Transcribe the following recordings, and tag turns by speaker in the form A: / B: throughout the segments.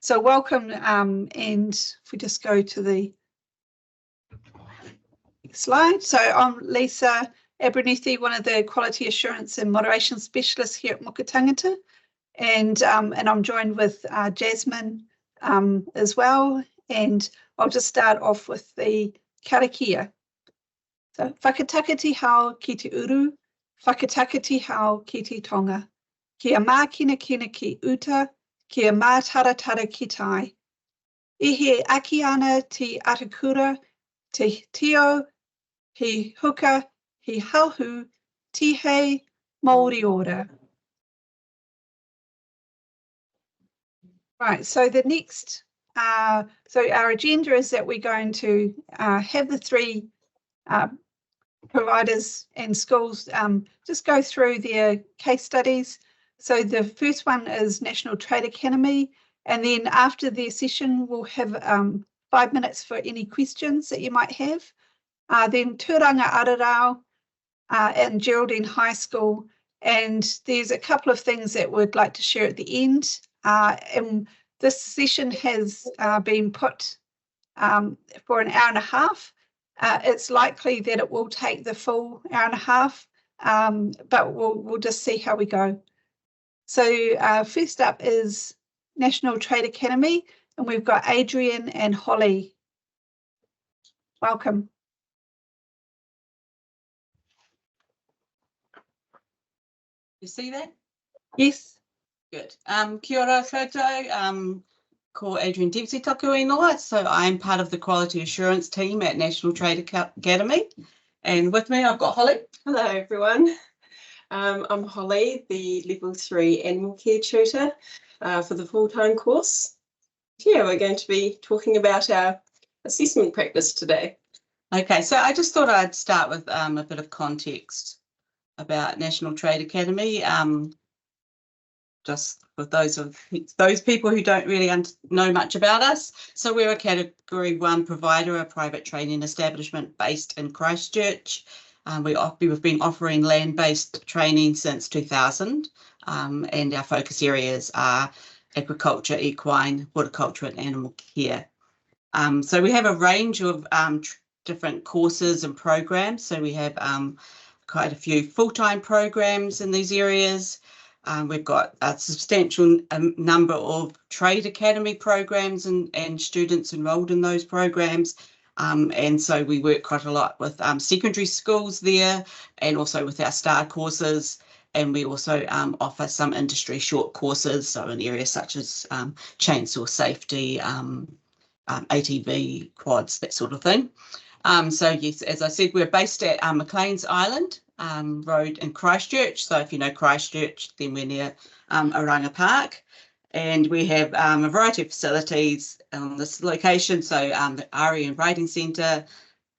A: So welcome, and if we just go to the next slide. So I'm Lisa Abernethy, one of the Quality Assurance and Moderation Specialists here at Muka Tangata, and I'm joined with Jasmine as well, and I'll just start off with the karakia. So whakatakati hao ki te uru, whakatakati hao ki te tonga, kia mākina kina ki uta, kia mātaratara ki tai. Ihe aki ana te atakura, te tio, he huka, he hauhu, tihe, Māori ora. Right, so the next, so our agenda is that we're going to have the three providers and schools just go through their case studies. So the first one is National Trade Academy, and then after their session we'll have 5 minutes for any questions that you might have. Then Tūranga Ararau and Geraldine High School, and there's a couple of things that we'd like to share at the end. And this session has been put for an hour and a half. It's likely that it will take the full hour and a half, but we'll just see how we go. So first up is National Trade Academy, and we've got Adrian and Holly. Welcome.
B: You see that?
A: Yes.
B: Good. Kia ora koutou. Ko Adrian Dempsey taku ingoa. So I'm part of the Quality Assurance team at National Trade Academy. And with me I've got Holly.
C: Hello everyone. I'm Holly, the Level 3 Animal Care Tutor for the full-time course. Yeah, we're going to be talking about our assessment practice today.
B: Okay, so I just thought I'd start with a bit of context about National Trade Academy. Just for those people who don't really know much about us. So we're a Category 1 provider, a private training establishment based in Christchurch. We've been offering land-based training since 2000, and our focus areas are agriculture, equine, horticulture and animal care. So we have a range of different courses and programs. So we have quite a few full-time programs in these areas. We've got a substantial number of trade academy programs and students enrolled in those programs. And so we work quite a lot with secondary schools there, and also with our STAR courses. And we also offer some industry short courses, so in areas such as chainsaw safety, ATV, quads, that sort of thing. So yes, as I said, we're based at McLean's Island Road in Christchurch. So if you know Christchurch, then we're near Oranga Park. And we have a variety of facilities on this location. So the ARIA Riding Centre,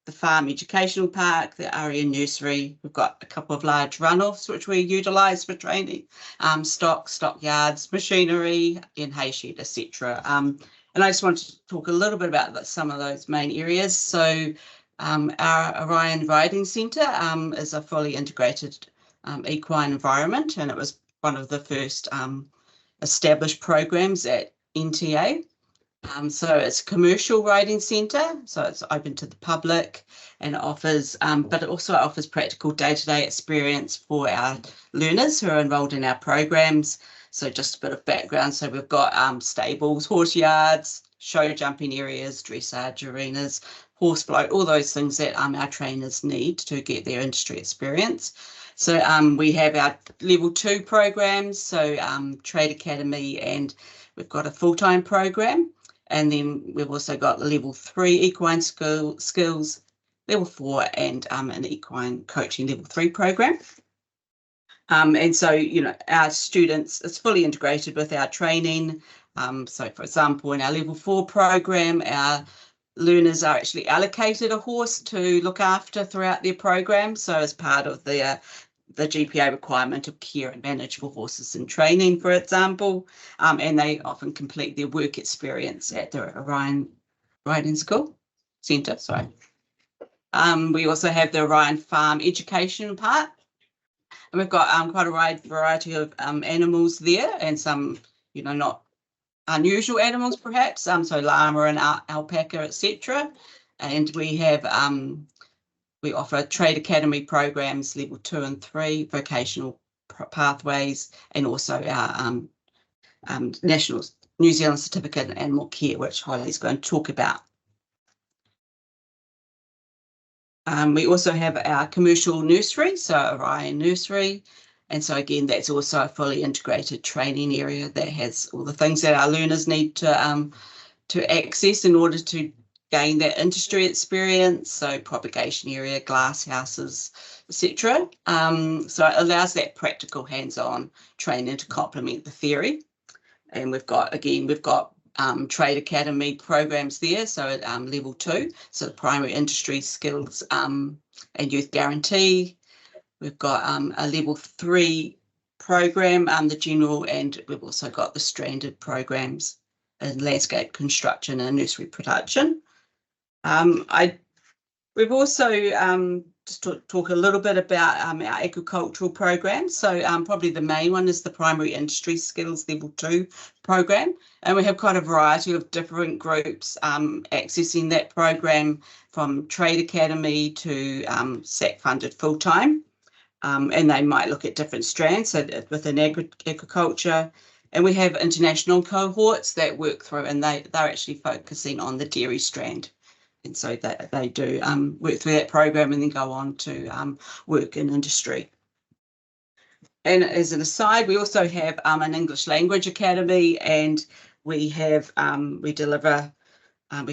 B: the Farm Educational Park, the ARIA Nursery. We've got a couple of large runoffs which we utilise for training, stockyards, machinery, and hay shed, etc. And I just wanted to talk a little bit about some of those main areas. So our Orion Riding Centre is a fully integrated equine environment, and it was one of the first established programs at NTA. So it's a commercial riding centre, so it's open to the public, and it offers, but it also offers practical day-to-day experience for our learners who are enrolled in our programs. So just a bit of background. So we've got stables, horse yards, show jumping areas, dressage arenas, horse float, all those things that our trainers need to get their industry experience. So we have our Level 2 programs, so Trade Academy, and we've got a full-time program. And then we've also got the Level 3 equine skills, Level 4, and an equine coaching Level 3 program. And so, you know, our students, it's fully integrated with our training. So, for example, in our Level 4 program, our learners are actually allocated a horse to look after throughout their program. So as part of the GPA requirement of care and manage for horses in training, for example, and they often complete their work experience at the Orion Riding School Centre. Sorry. We also have the Orion Farm Education part, and we've got quite a wide variety of animals there, and some, you know, not unusual animals, perhaps, so llama and alpaca, etc. And we have we offer trade academy programs, level 2 and 3, vocational pathways, and also our national New Zealand certificate in animal care, which Holly's going to talk about. We also have our commercial nursery, so Orion Nursery. And so again, that's also a fully integrated training area that has all the things that our learners need to access in order to gain that industry experience. So propagation area, glass houses, etc. So it allows that practical hands-on training to complement the theory. And we've got trade academy programs there, so at level 2, so the primary industry skills and youth guarantee. We've got a level 3 program, the general, and we've also got the stranded programs in landscape construction and nursery production. We've also just talk a little bit about our agricultural programs. So probably the main one is the primary industry skills level 2 program, and we have quite a variety of different groups accessing that program, from Trade Academy to SAC funded full time, and they might look at different strands. So within agriculture, and we have international cohorts that work through, and they're actually focusing on the dairy strand. And so they do work through that program and then go on to work in industry. And as an aside, we also have an English language academy, and we have we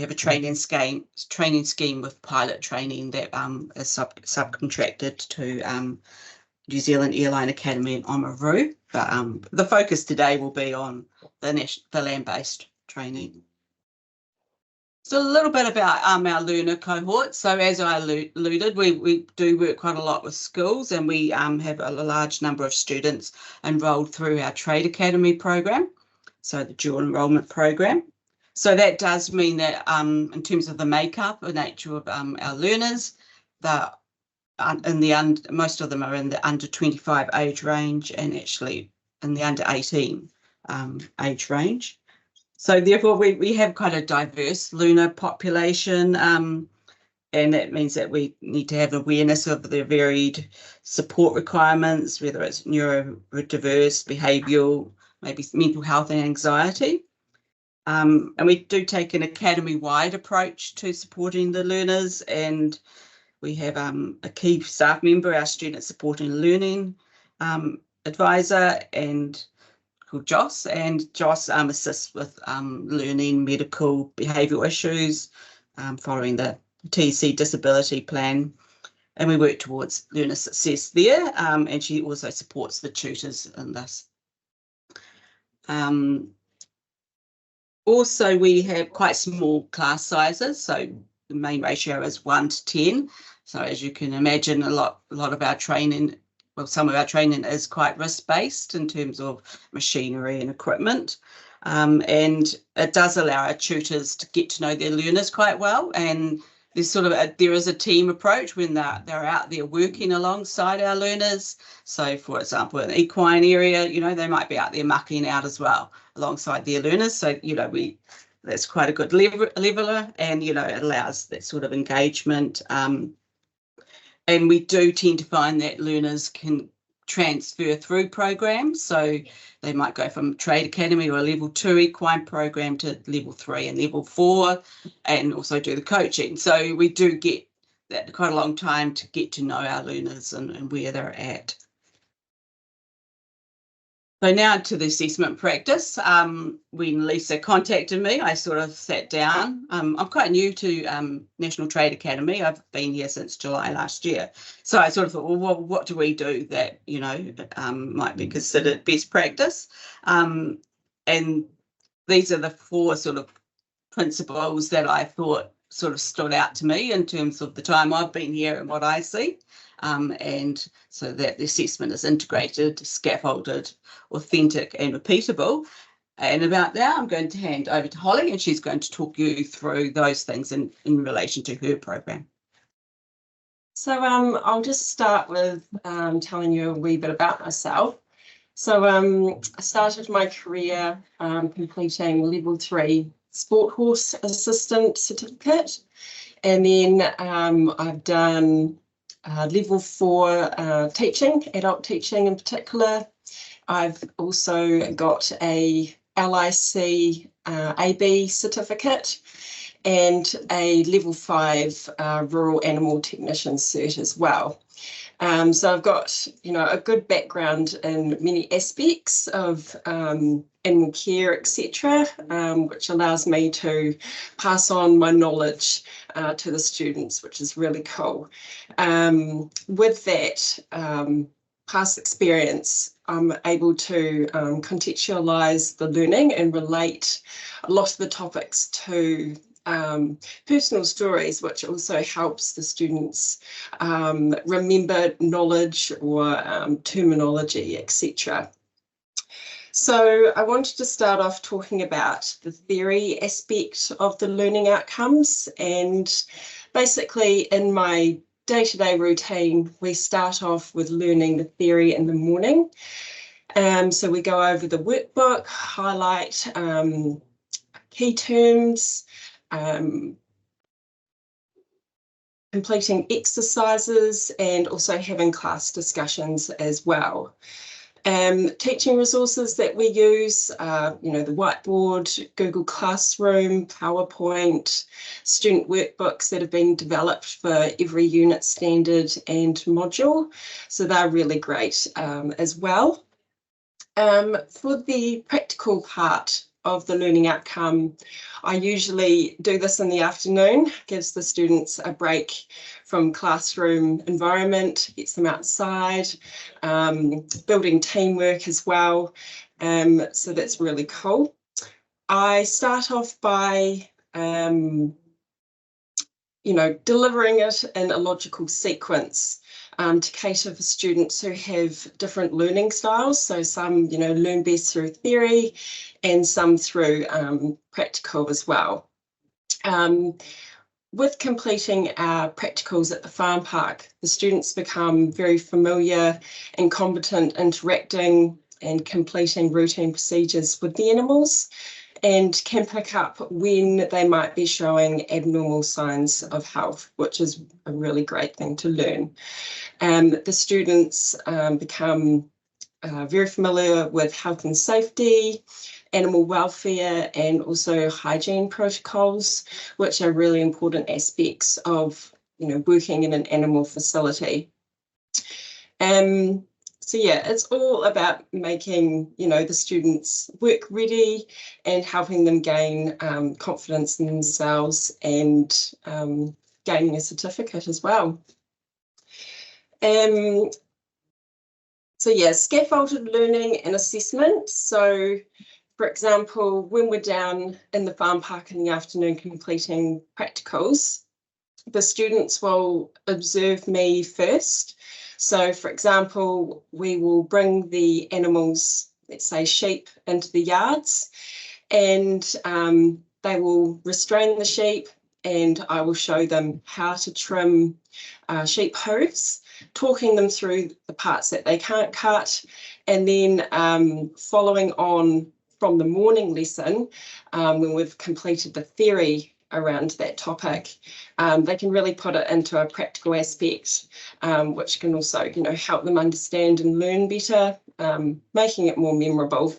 B: have a training scheme with pilot training that is subcontracted to New Zealand Airline Academy in Oamaru. But the focus today will be on the land-based training. So a little bit about our learner cohort. So as I alluded, we do work quite a lot with schools, and we have a large number of students enrolled through our Trade Academy program, so the dual enrolment program. So that does mean that in terms of the makeup, the nature of our learners, most of them are in the under 25 age range, and actually in the under 18 age range. So therefore, we have quite a diverse learner population, and that means that we need to have awareness of the varied support requirements, whether it's neurodiverse, behavioural, maybe mental health and anxiety. And we do take an academy-wide approach to supporting the learners, and we have a key staff member, our student support and learning advisor, and called Joss, and Joss assists with learning, medical, behavioural issues, following the TC disability plan, and we work towards learner success there, and she also supports the tutors in this. Also, we have quite small class sizes, so the main ratio is 1 to 10. So as you can imagine, a lot of our training, well, some of our training is quite risk-based in terms of machinery and equipment, and it does allow our tutors to get to know their learners quite well. And there's there is a team approach when they're out there working alongside our learners. So, for example, in the equine area, they might be out there mucking out as well alongside their learners. So, that's quite a good leveler, and it allows that sort of engagement. And we do tend to find that learners can transfer through programs. So they might go from Trade Academy or a level 2 equine program to level 3 and level 4, and also do the coaching. So we do get that quite a long time to get to know our learners and where they're at. So now to the assessment practice. When Lisa contacted me, I sort of sat down. I'm quite new to National Trade Academy. I've been here since July last year. So I sort of thought, well, what do we do that, might be considered best practice? And these are the 4 sort of principles that I thought sort of stood out to me in terms of the time I've been here and what I see. And so that the assessment is integrated, scaffolded, authentic and repeatable. And about that, I'm going to hand over to Holly, and she's going to talk you through those things in relation to her program.
C: So I'll just start with telling you a wee bit about myself. So I started my career completing level 3 sport horse assistant certificate, and then I've done level 4 teaching, adult teaching in particular. I've also got a LIC AB certificate and a level 5 rural animal technician cert as well. So I've got, a good background in many aspects of animal care, etc., which allows me to pass on my knowledge to the students, which is really cool. With that past experience, I'm able to contextualize the learning and relate a lot of the topics to personal stories, which also helps the students remember knowledge or terminology, etc. So I wanted to start off talking about the theory aspect of the learning outcomes, and basically in my day-to-day routine, we start off with learning the theory in the morning. So we go over the workbook, highlight key terms, completing exercises, and also having class discussions as well. Teaching resources that we use, the whiteboard, Google Classroom, PowerPoint, student workbooks that have been developed for every unit standard and module. So they're really great as well. For the practical part of the learning outcome, I usually do this in the afternoon, gives the students a break from classroom environment, gets them outside, building teamwork as well. So that's really cool. I start off by delivering it in a logical sequence to cater for students who have different learning styles. So some, learn best through theory and some through practical as well. With completing our practicals at the farm park, the students become very familiar and competent interacting and completing routine procedures with the animals, and can pick up when they might be showing abnormal signs of health, which is a really great thing to learn. The students become very familiar with health and safety, animal welfare, and also hygiene protocols, which are really important aspects of, working in an animal facility. So yeah, it's all about making, the students work ready and helping them gain confidence in themselves and gaining a certificate as well. So yeah, scaffolded learning and assessment. So for example, when we're down in the farm park in the afternoon completing practicals, the students will observe me first. So for example, we will bring the animals, let's say sheep, into the yards, and they will restrain the sheep, and I will show them how to trim sheep hooves, talking them through the parts that they can't cut, and then following on from the morning lesson, when we've completed the theory around that topic, they can really put it into a practical aspect, which can also, help them understand and learn better, making it more memorable.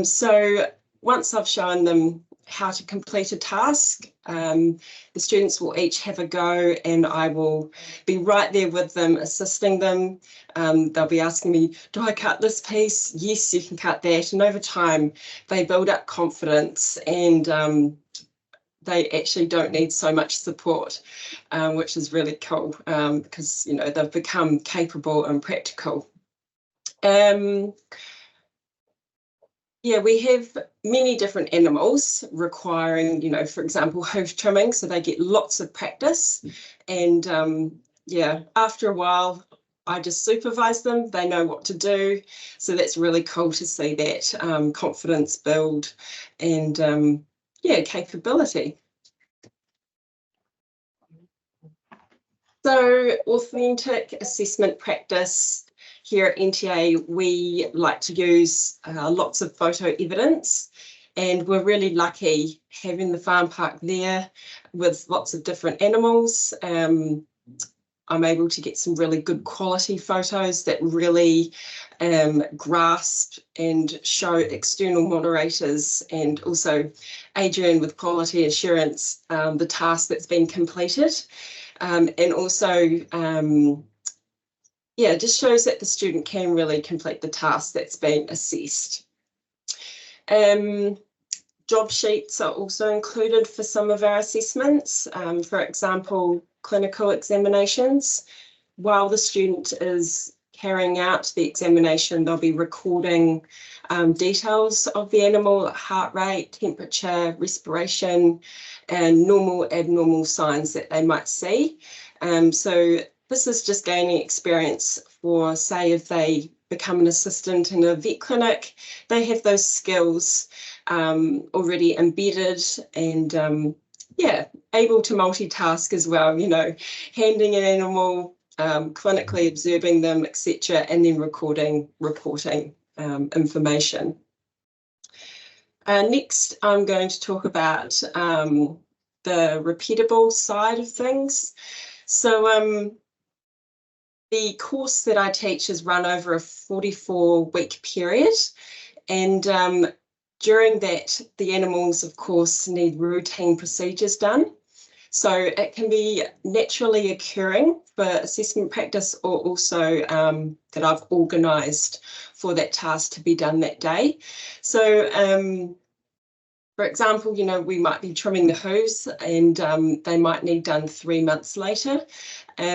C: So once I've shown them how to complete a task, the students will each have a go, and I will be right there with them, assisting them. They'll be asking me, do I cut this piece? Yes, you can cut that. And over time, they build up confidence, and they actually don't need so much support, which is really cool, because, they've become capable and practical. Yeah, we have many different animals requiring, for example, hoof trimming, so they get lots of practice. And yeah, after a while, I just supervise them. They know what to do. So that's really cool to see that confidence build and yeah, capability. So authentic assessment practice. here at NTA, we like to use lots of photo evidence, and we're really lucky having the farm park there with lots of different animals. I'm able to get some really good quality photos that really grasp and show external moderators, and also Adrian with quality assurance, the task that's been completed. And also, yeah, it just shows that the student can really complete the task that's been assessed. Job sheets are also included for some of our assessments. For example, clinical examinations. While the student is carrying out the examination, they'll be recording details of the animal, heart rate, temperature, respiration, and normal, abnormal signs that they might see. So this is just gaining experience for, say, if they become an assistant in a vet clinic, they have those skills already embedded, and yeah, able to multitask as well, you know, handling an animal, clinically observing them, etc., and then reporting information. Next, I'm going to talk about the repeatable side of things. So the course that I teach is run over a 44-week period, and during that, the animals, of course, need routine procedures done. So it can be naturally occurring for assessment practice, or also that I've organised for that task to be done that day. So for example, you know, we might be trimming the hooves, and they might need done 3 months later.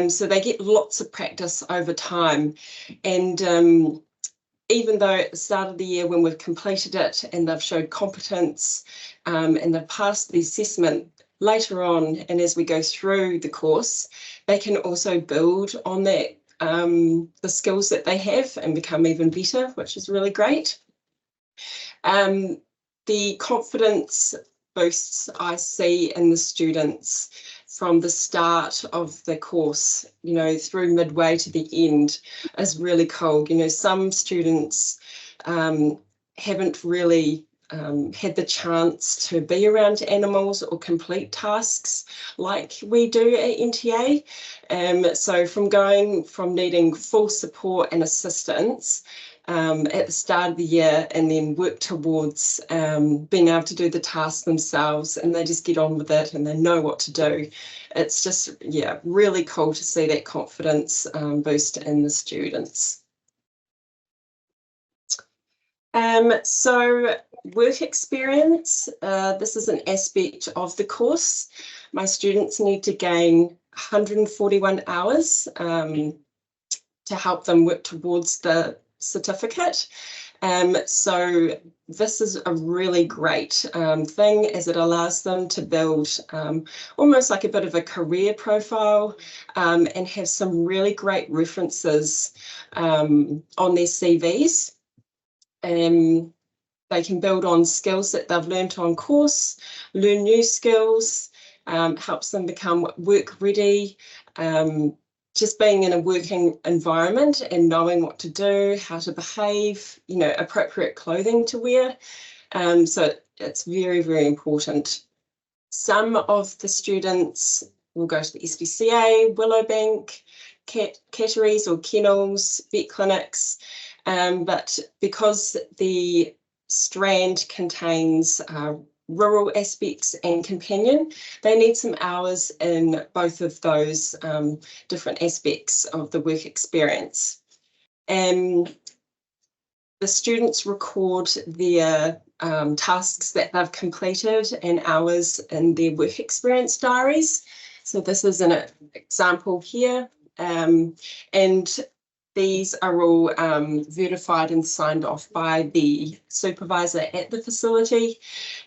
C: So they get lots of practice over time. And even though at the start of the year when we've completed it and they've showed competence and they've passed the assessment, later on and as we go through the course, they can also build on that, the skills that they have, and become even better, which is really great. The confidence boosts I see in the students from the start of the course, you know, through midway to the end, is really cool. You know, some students haven't really had the chance to be around animals or complete tasks like we do at NTA. So from needing full support and assistance at the start of the year, and then work towards being able to do the tasks themselves, and they just get on with it and they know what to do. It's just, yeah, really cool to see that confidence boost in the students. So work experience, this is an aspect of the course. My students need to gain 141 hours to help them work towards the certificate. So this is a really great thing, as it allows them to build almost like a bit of a career profile, and have some really great references on their CVs. They can build on skills that they've learnt on course, learn new skills, helps them become work ready, just being in a working environment and knowing what to do, how to behave, you know, appropriate clothing to wear. So it's very, very important. Some of the students will go to the SPCA, Willowbank, catteries or kennels, vet clinics, but because the strand contains rural aspects and companion, they need some hours in both of those different aspects of the work experience. And the students record their tasks that they've completed and hours in their work experience diaries. So this is an example here, and these are all verified and signed off by the supervisor at the facility.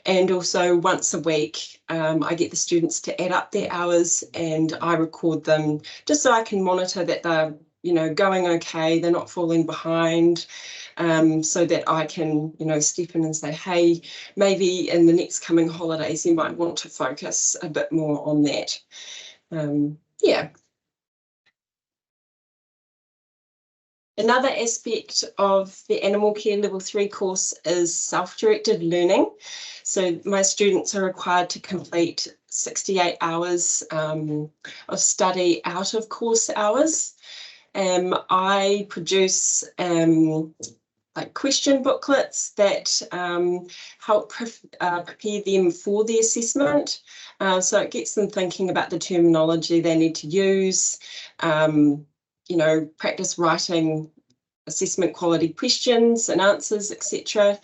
C: And also once a week, I get the students to add up their hours and I record them, just so I can monitor that they're, you know, going okay, they're not falling behind, so that I can, you know, step in and say, hey, maybe in the next coming holidays, you might want to focus a bit more on that. Yeah. Another aspect of the Animal Care Level 3 course is self-directed learning. So my students are required to complete 68 hours of study out of course hours. I produce like question booklets that help prepare them for the assessment. So it gets them thinking about the terminology they need to use, you know, practice writing assessment quality questions and answers, etc.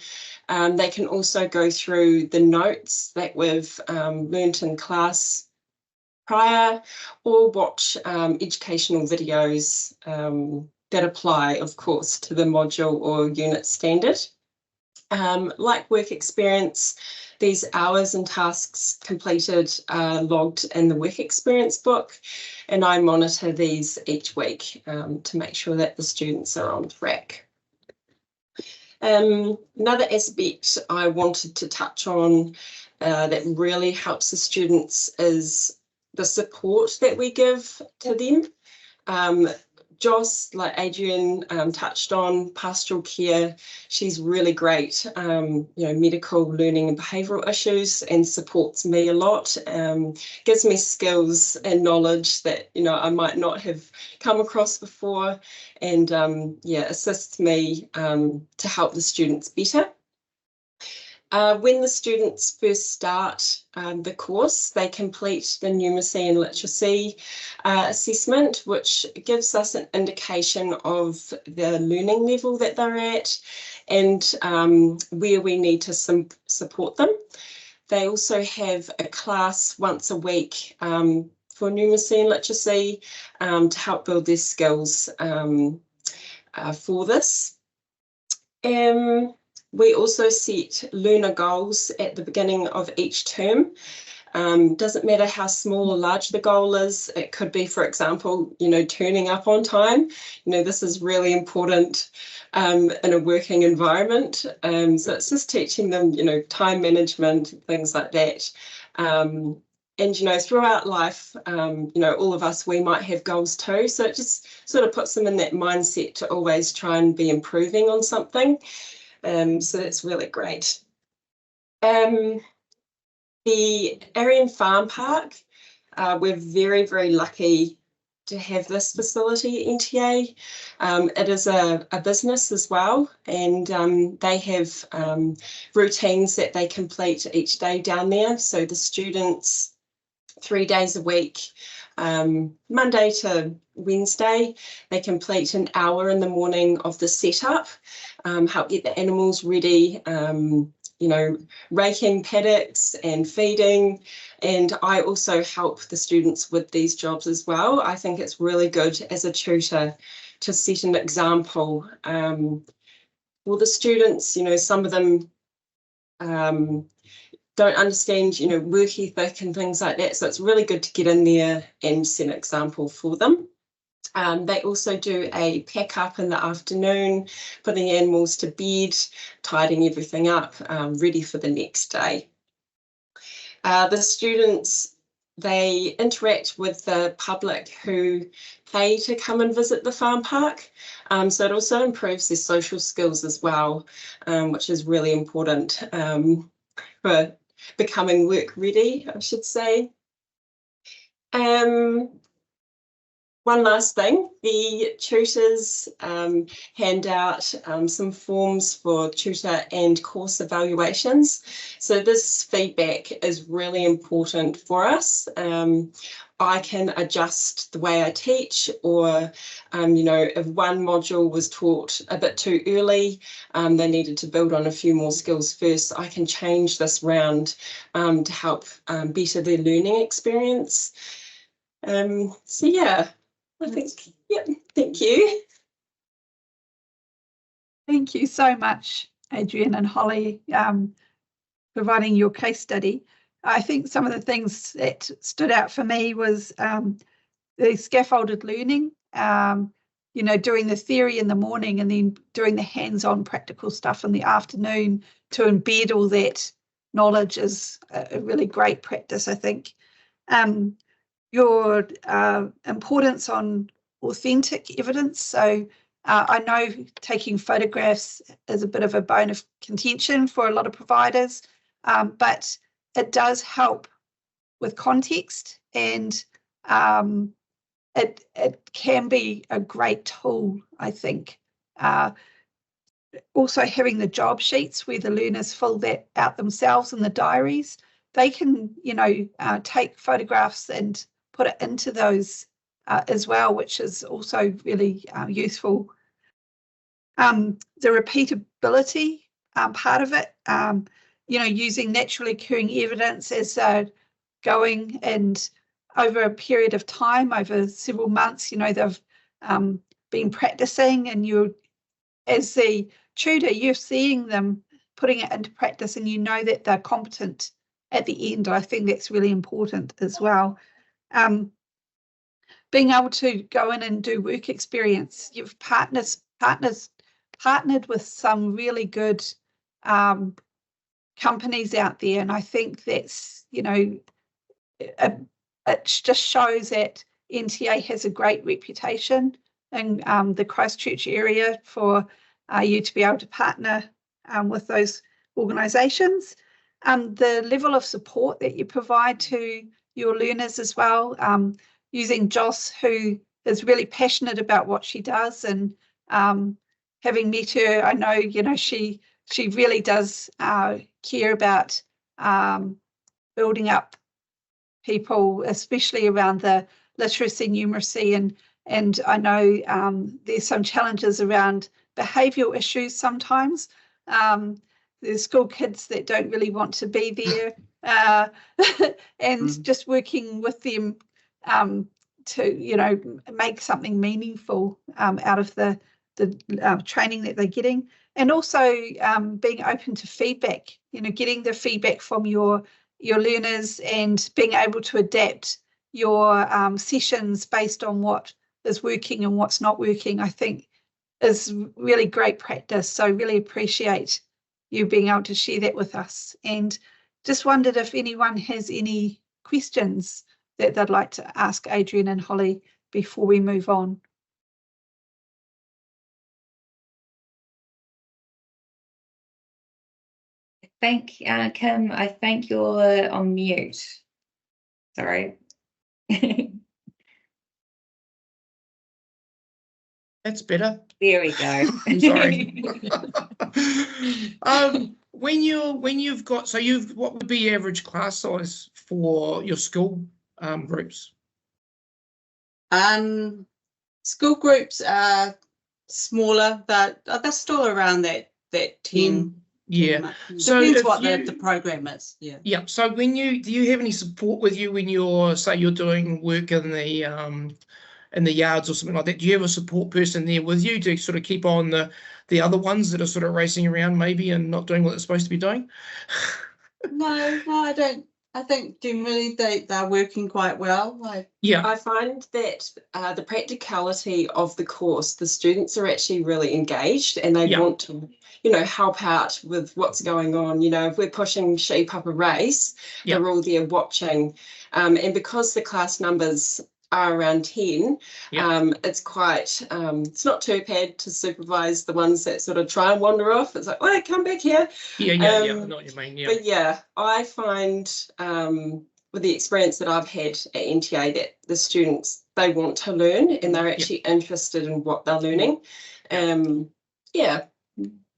C: They can also go through the notes that we've learnt in class prior, or watch educational videos that apply, of course, to the module or unit standard. Like work experience, these hours and tasks completed are logged in the work experience book, and I monitor these each week to make sure that the students are on track. Another aspect I wanted to touch on that really helps the students is the support that we give to them. Joss, like Adrian touched on, pastoral care, she's really great, you know, medical learning and behavioural issues, and supports me a lot, gives me skills and knowledge that, you know, I might not have come across before, and yeah, assists me to help the students better. When the students first start the course, they complete the numeracy and literacy assessment, which gives us an indication of the learning level that they're at and where we need to support them. They also have a class once a week for numeracy and literacy to help build their skills for this. We also set learner goals at the beginning of each term. Doesn't matter how small or large the goal is. It could be, for example, you know, turning up on time. You know, this is really important in a working environment. So it's just teaching them, you know, time management, things like that. And, you know, throughout life, you know, all of us, we might have goals too. So it just sort of puts them in that mindset to always try and be improving on something. So that's really great. The Arian Farm Park, we're very, very lucky to have this facility at NTA. It is a business as well, and they have routines that they complete each day down there. So the students, 3 days a week, Monday to Wednesday, they complete an hour in the morning of the setup, help get the animals ready, you know, raking paddocks and feeding. And I also help the students with these jobs as well. I think it's really good as a tutor to set an example for the students. You know, some of them don't understand, you know, work ethic and things like that. So it's really good to get in there and set an example for them. They also do a pack up in the afternoon, putting animals to bed, tidying everything up, ready for the next day. The students, they interact with the public who pay to come and visit the farm park. So it also improves their social skills as well, which is really important for becoming work ready, I should say. One last thing, the tutors hand out some forms for tutor and course evaluations. So this feedback is really important for us. I can adjust the way I teach, or, you know, if one module was taught a bit too early, they needed to build on a few more skills first, I can change this round to help better their learning experience. So yeah, I think, yeah, thank you.
A: Thank you so much, Adrian and Holly, providing your case study. I think some of the things that stood out for me was the scaffolded learning, you know, doing the theory in the morning and then doing the hands-on practical stuff in the afternoon to embed all that knowledge is a really great practice, I think. Your importance on authentic evidence, so I know taking photographs is a bit of a bone of contention for a lot of providers, but it does help with context, and it can be a great tool, I think. Also having the job sheets where the learners fill that out themselves in the diaries, they can, take photographs and put it into those as well, which is also really useful. The repeatability part of it, using naturally occurring evidence as going, and over a period of time, over several months, they've been practicing, and you, as the tutor, you're seeing them putting it into practice, and you know that they're competent at the end. I think that's really important as well. Being able to go in and do work experience. You've partnered with some really good companies out there, and I think that's, it just shows that NTA has a great reputation in the Christchurch area for you to be able to partner with those organisations. The level of support that you provide to your learners as well, using Joss, who is really passionate about what she does, and having met her, I know, she really does care about building up people, especially around the literacy, numeracy, and I know there's some challenges around behavioural issues sometimes. There's school kids that don't really want to be there, and just working with them to, make something meaningful out of the training that they're getting, and also being open to feedback, getting the feedback from your learners, and being able to adapt your sessions based on what is working and what's not working, I think is really great practice. So really appreciate you being able to share that with us, and just wondered if anyone has any questions that they'd like to ask Adrian and Holly before we move on.
D: Kim, I think you're on mute. Sorry.
E: That's better.
D: There we go.
E: I'm sorry. When you've got, what would be your average class size for your school groups?
B: School groups are smaller, but they're still around that 10.
E: Yeah.
B: So depends what the program is. Yeah.
E: Yeah. So do you have any support with you when you're doing work in the yards or something like that? Do you have a support person there with you to sort of keep on the other ones that are sort of racing around maybe and not doing what they're supposed to be doing?
B: No, I don't. I think generally they're working quite well.
C: I find that the practicality of the course, the students are actually really engaged, and they want to, help out with what's going on. If we're pushing sheep up a race, they're all there watching. And because the class numbers are around 10, it's quite, it's not too bad to supervise the ones that sort of try and wander off. It's like, well, come back here.
E: I know what you mean.
C: But I find with the experience that I've had at NTA that the students, they want to learn, and they're actually interested in what they're learning.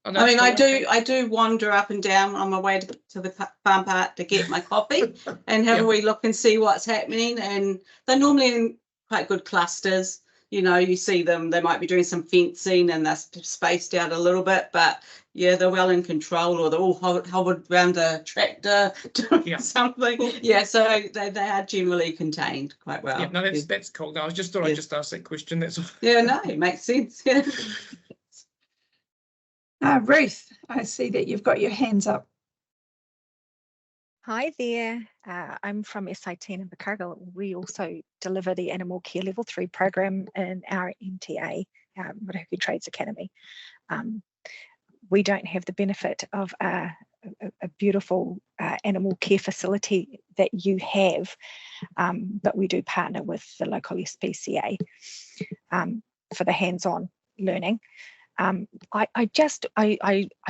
B: I do wander up and down on my way to the farm park to get my coffee and have a wee look and see what's happening. And they're normally in quite good clusters. You see them, they might be doing some fencing and they're spaced out a little bit, but they're well in control, or they're all hovered around a tractor doing something. So they are generally contained quite well.
E: Yeah, no, that's cool. No, I just thought I'd just ask that question. That's all.
B: Yeah, no, it makes sense. Yeah.
A: Ruth, I see that you've got your hands up.
F: Hi there. I'm from SIT in Invercargill. We also deliver the Animal Care Level 3 program in our NTA, Marahuku Trades Academy. We don't have the benefit of a beautiful animal care facility that you have, but we do partner with the local SPCA for the hands-on learning. I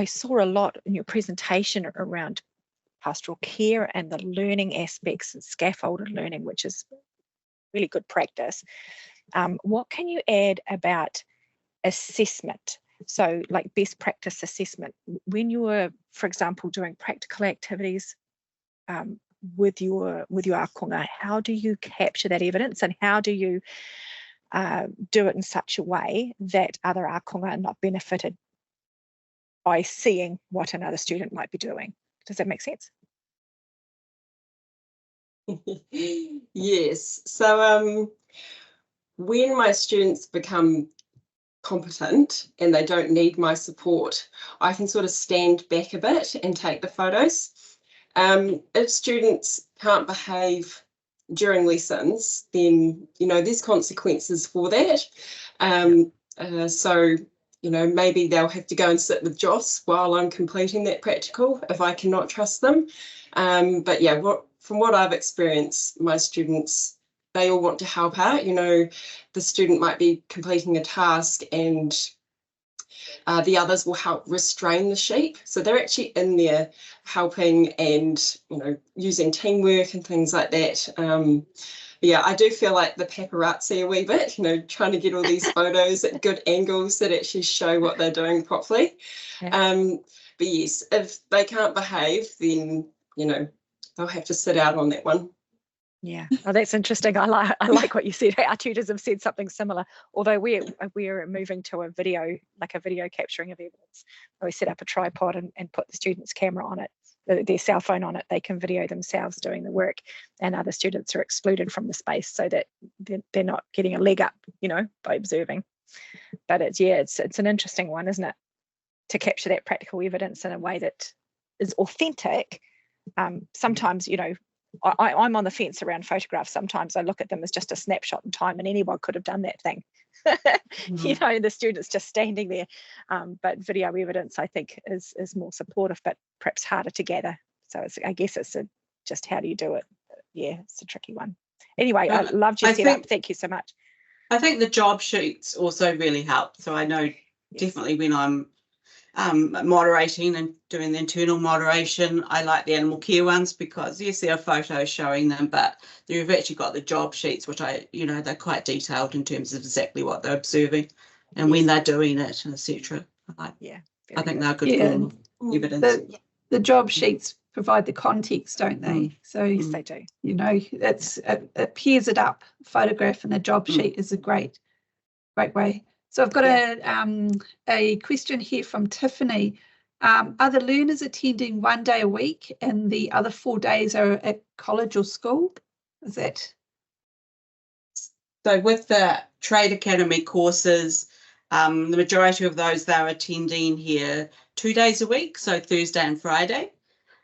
F: saw a lot in your presentation around pastoral care and the learning aspects and scaffolded learning, which is really good practice. What can you add about assessment? So like best practice assessment, when you were, for example, doing practical activities with your akonga, how do you capture that evidence, and how do you do it in such a way that other akonga are not benefited by seeing what another student might be doing? Does that make sense?
C: Yes. So when my students become competent and they don't need my support, I can sort of stand back a bit and take the photos. If students can't behave during lessons, then, you know, there's consequences for that. So, you know, maybe they'll have to go and sit with Joss while I'm completing that practical if I cannot trust them. But yeah, from what I've experienced, my students, they all want to help out. You know, the student might be completing a task and the others will help restrain the sheep. So they're actually in there helping and, you know, using teamwork and things like that. Yeah, I do feel like the paparazzi a wee bit, you know, trying to get all these photos at good angles that actually show what they're doing properly.
F: Yeah.
C: But yes, if they can't behave, then, you know, they'll have to sit out on that one.
F: Yeah, oh, that's interesting. I like what you said. Our tutors have said something similar. Although we're moving to a video capturing of evidence. We set up a tripod and put the student's camera on it, their cell phone on it. They can video themselves doing the work, and other students are excluded from the space so that they're not getting a leg up, you know, by observing. But it's an interesting one, isn't it, to capture that practical evidence in a way that is authentic. Sometimes, you know, I'm on the fence around photographs. Sometimes I look at them as just a snapshot in time, and anyone could have done that thing. You know, the student's just standing there. But video evidence, I think, is more supportive, but perhaps harder to gather. So I guess it's just how do you do it? Yeah, it's a tricky one. Anyway, I loved your setup. Thank you so much.
B: I think the job sheets also really help. So I know definitely when I'm moderating and doing the internal moderation, I like the animal care ones because yes, there are photos showing them, but you've actually got the job sheets, which they're quite detailed in terms of exactly what they're observing and when they're doing it, and etc. I think they're good form of evidence.
A: The job sheets provide the context, don't they? So
F: yes, they do.
A: You know, it pairs it up. A photograph and a job sheet is a great way. So I've got a question here from Tiffany. Are the learners attending 1 day a week and the other 4 days are at college or school? Is that?
B: So with the Trade Academy courses, the majority of those they're attending here 2 days a week, so Thursday and Friday.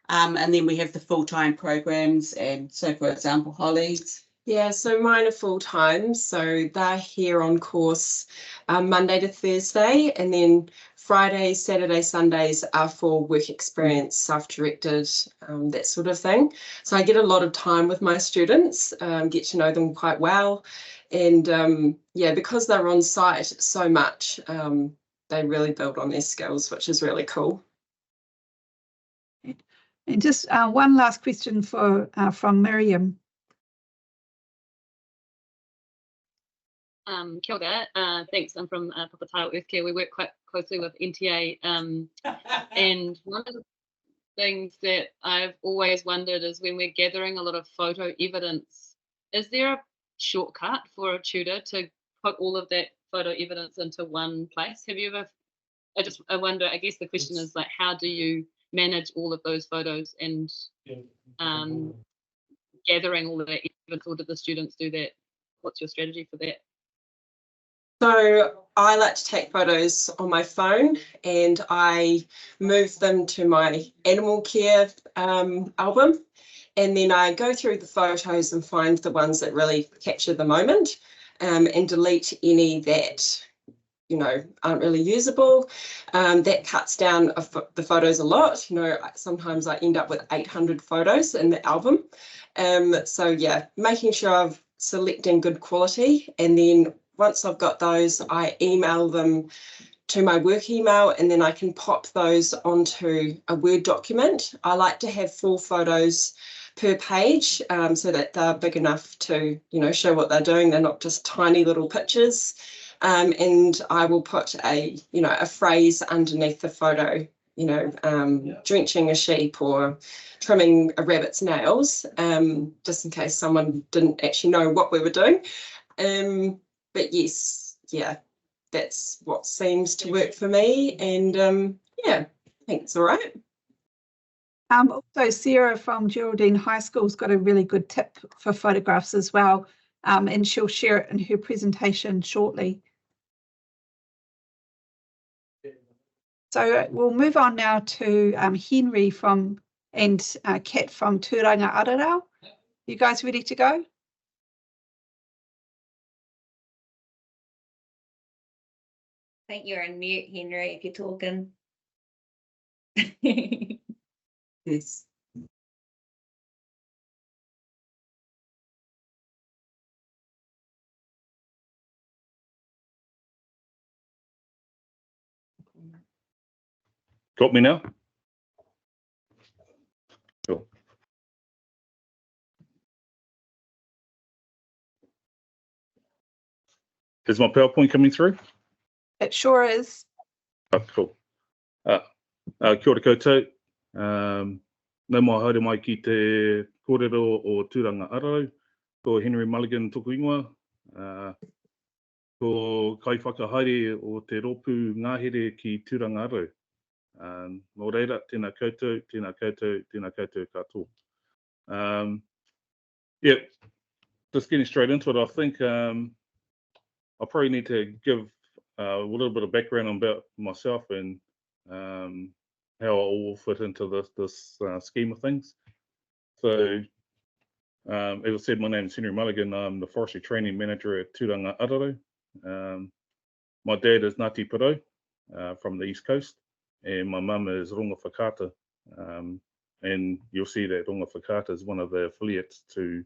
B: And then we have the full-time programs. And so, for example, Holly's.
C: Yeah, so mine are full-time, so they're here on course Monday to Thursday, and then Fridays, Saturdays, Sundays are for work experience, self-directed, that sort of thing. So I get a lot of time with my students, get to know them quite well, and because they're on site so much, they really build on their skills, which is really cool.
A: And just one last question from Miriam.
G: Kia ora. Thanks. I'm from Papataro Earth Care. We work quite closely with NTA. And one of the things that I've always wondered is when we're gathering a lot of photo evidence, is there a shortcut for a tutor to put all of that photo evidence into one place? Have you ever, I wonder, I guess the question is like, how do you manage all of those photos and gathering all of that evidence, or do the students do that? What's your strategy for that?
C: So I like to take photos on my phone and I move them to my animal care album, and then I go through the photos and find the ones that really capture the moment, and delete any that aren't really usable. That cuts down the photos a lot. Sometimes I end up with 800 photos in the album. So yeah, making sure I'm selecting good quality, and then once I've got those, I email them to my work email, and then I can pop those onto a Word document. I like to have 4 photos per page, so that they're big enough to, show what they're doing. They're not just tiny little pictures. And I will put a phrase underneath the photo, drenching a sheep or trimming a rabbit's nails, just in case someone didn't actually know what we were doing. But yes, yeah, that's what seems to work for me. And yeah, I think it's all right.
A: Also, Sarah from Geraldine High School's got a really good tip for photographs as well, and she'll share it in her presentation shortly. So we'll move on now to Henry and Kat from Tūranga Ararau. You guys ready to go?
D: I think you're on mute, Henry, if you're talking.
B: Yes.
H: Got me now? Sure. Is my PowerPoint coming through?
A: It sure is.
H: Oh, cool. Kia ora koutou. Nau mai haere mai ki te kōrero o Tūranga Ararau. Ko Henry Mulligan toku ingoa. Ko kai whakahaere o te ropu ngahere ki Tūranga Ararau. Nō reira, tēnā koutou, tēnā koutou, tēnā koutou katoa. Yeah, just getting straight into it, I think I probably need to give a little bit of background about myself and how I all fit into this scheme of things. So, as I said, my name is Henry Mulligan. I'm the Forestry Training Manager at Tūranga Ararau. My dad is Ngāti Pirou from the East Coast, and my mum is Runga Whakata. And you'll see that Runga Whakata is one of the affiliates to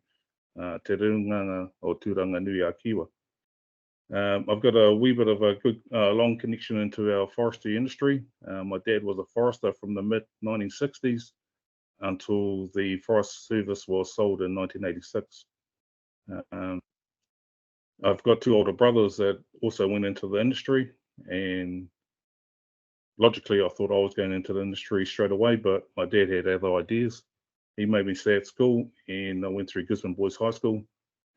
H: Te Reunganga or Tūranga Nui a Kiwa. I've got a wee bit of a good long connection into our forestry industry. My dad was a forester from the mid-1960s until the Forest Service was sold in 1986. I've got 2 older brothers that also went into the industry, and logically I thought I was going into the industry straight away, but my dad had other ideas. He made me stay at school, and I went through Gisborne Boys High School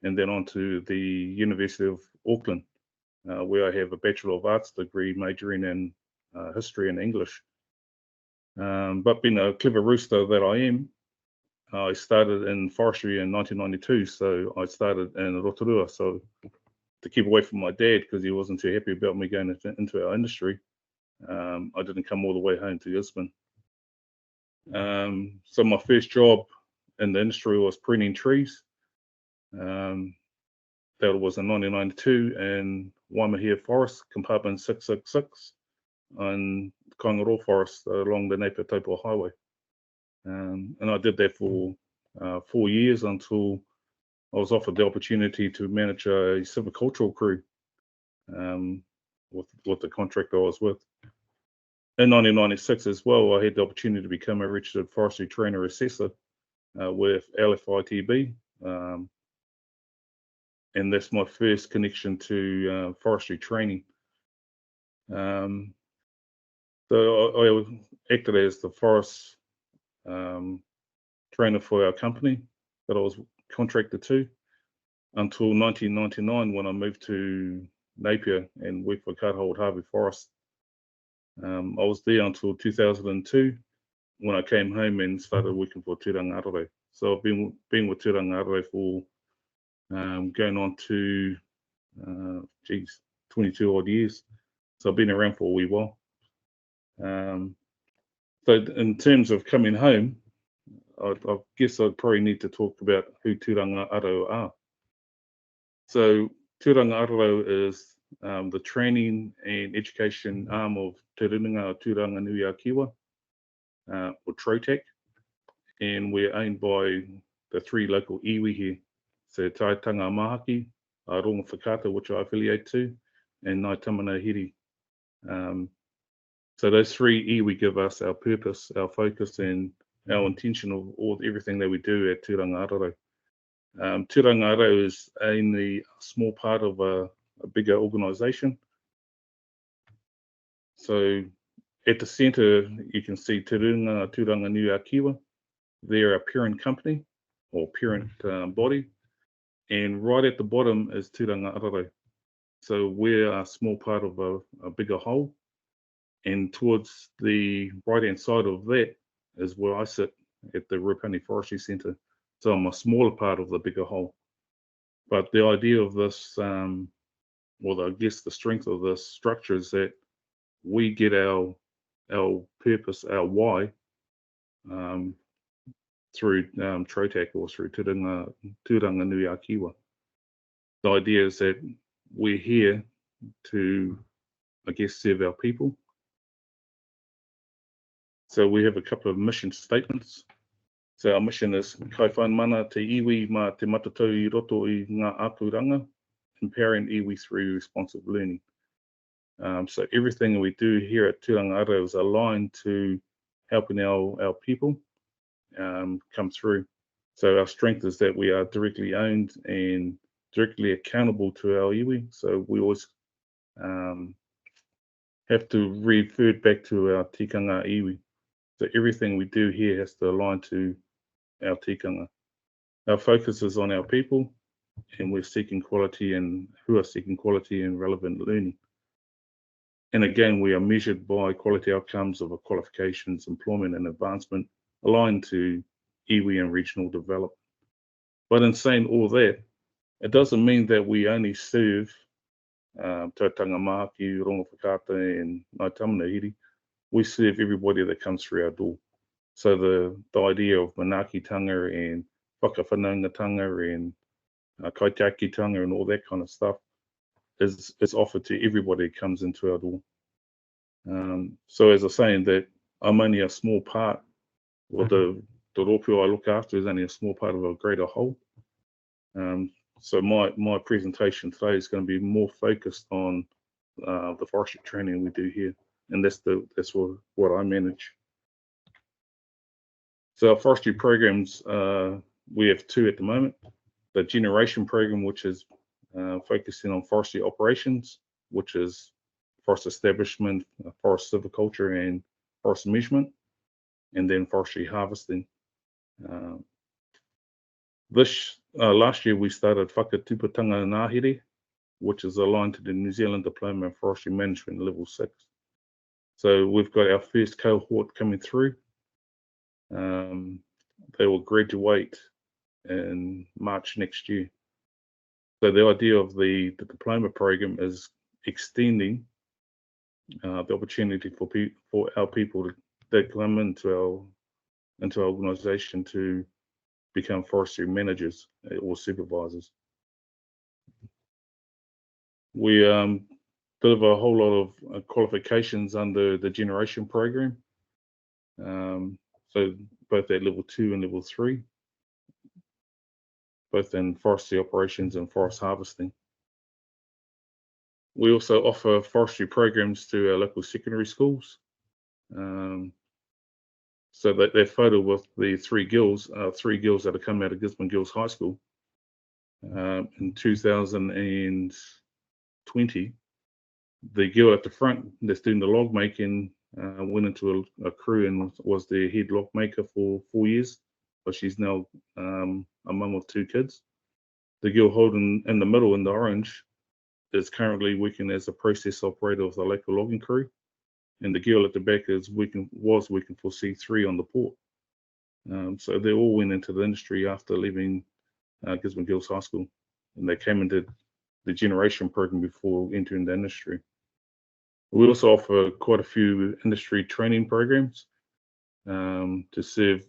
H: and then on to the University of Auckland, where I have a Bachelor of Arts degree majoring in history and English. But being a clever rooster that I am, I started in forestry in 1992, so I started in Rotorua. So to keep away from my dad, because he wasn't too happy about me going into our industry, I didn't come all the way home to Gisborne. So my first job in the industry was pruning trees. That was in 1992 in Waimahia Forest, compartment 666, on Kaingaroa Forest along the Napier Taupo Highway. And I did that for 4 years until I was offered the opportunity to manage a silvicultural crew with the contractor I was with. In 1996 as well, I had the opportunity to become a registered forestry trainer assessor with LFITB. And that's my first connection to forestry training. So I acted as the forest trainer for our company that I was contracted to until 1999 when I moved to Napier and worked for Carthold Harvey Forest. I was there until 2002 when I came home and started working for Tūranga Ararau. So I've been with Tūranga Ararau for going on to 22 odd years. So I've been around for a wee while. So in terms of coming home, I guess I'd probably need to talk about who Tūranga Ararau are. So Tūranga Ararau is the training and education arm of Te Reunga o Tūranga Nui a Kiwa, or TROTAC, and we're owned by the 3 local iwi here. So Tai Tanga Mahaki, Rongo Whakata, which I affiliate to, and Ngāi Tamana Hiri. So those three iwi give us our purpose, our focus, and our intention of everything that we do at Tūrangararo. Tūrangararo is only a small part of a bigger organisation. So at the centre, you can see Te Turanga Nui a Kiwa. They're a parent company or parent body. And right at the bottom is Tūrangararo. So we're a small part of a bigger whole. And towards the right-hand side of that is where I sit at the Rupani Forestry Centre. So I'm a smaller part of the bigger whole. But the idea of this, well, I guess the strength of this structure is that we get our purpose, our why, through TROTAC or through Turanga Nui a Kiwa. The idea is that we're here to, I guess, serve our people. So we have a couple of mission statements. So our mission is kai whanmana te iwi ma te matatau I roto I ngā āpuranga, empowering iwi through responsive learning. So everything we do here at Tūrangararo is aligned to helping our people come through. So our strength is that we are directly owned and directly accountable to our iwi. So we always have to refer back to our tikanga iwi. So everything we do here has to align to our tikanga. Our focus is on our people, and we're seeking quality and who are seeking quality and relevant learning. And again, we are measured by quality outcomes of our qualifications, employment and advancement aligned to iwi and regional development. But in saying all that, it doesn't mean that we only serve Tautanga Mahaki, Rongo Whakata and Ngāi Tamana Hiri. We serve everybody that comes through our door. So the idea of manakitanga and whakawhanaungatanga and kaitiakitanga and all that kind of stuff is offered to everybody that comes into our door. So as I was saying, that I'm only a small part, or the rōpio I look after is only a small part of a greater whole. So my presentation today is going to be more focused on the forestry training we do here, and that's what I manage. So our forestry programs, we have two at the moment. The generation program, which is focusing on forestry operations, which is forest establishment, forest silviculture and forest measurement, and then forestry harvesting. Last year we started Whakatupatanga Ngāhere, which is aligned to the New Zealand Diploma in Forestry Management Level 6. So we've got our first cohort coming through. They will graduate in March next year. So the idea of the diploma program is extending the opportunity for our people that come into our organisation to become forestry managers or supervisors. We deliver a whole lot of qualifications under the generation program. So both at level 2 and level 3, both in forestry operations and forest harvesting. We also offer forestry programs to our local secondary schools. So that photo with the three girls that have come out of Gisborne Girls High School in 2020. The girl at the front that's doing the log making went into a crew and was their head log maker for 4 years, but she's now a mum of 2 kids. The girl holding in the middle in the orange is currently working as a process operator of the local logging crew, and the girl at the back was working for C3 on the port. So they all went into the industry after leaving Gisborne Girls High School, and they came into the generation program before entering the industry. We also offer quite a few industry training programs to serve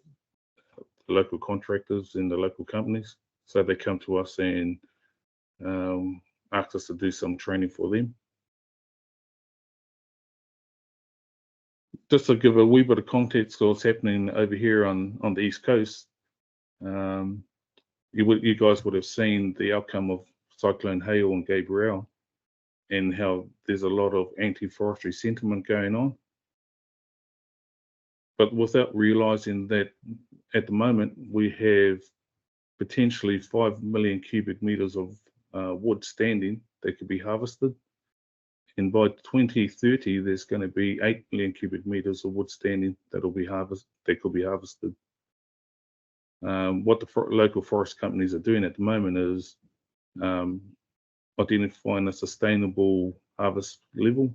H: the local contractors and the local companies. So they come to us and ask us to do some training for them. Just to give a wee bit of context of what's happening over here on the East Coast, you guys would have seen the outcome of Cyclone Hale and Gabrielle, and how there's a lot of anti-forestry sentiment going on. But without realizing that at the moment we have potentially 5 million cubic meters of wood standing that could be harvested. And by 2030, there's going to be 8 million cubic meters of wood standing that could be harvested. What the local forest companies are doing at the moment is identifying a sustainable harvest level,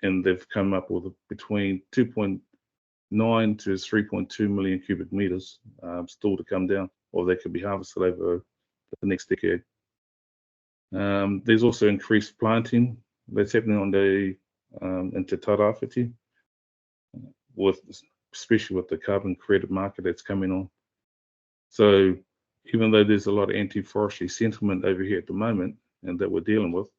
H: and they've come up with between 2.9 to 3.2 million cubic meters still to come down, or they could be harvested over the next decade. There's also increased planting that's happening on the into Tairāwhiti, especially with the carbon credit market that's coming on. So even though there's a lot of anti-forestry sentiment over here at the moment, and that we're dealing with,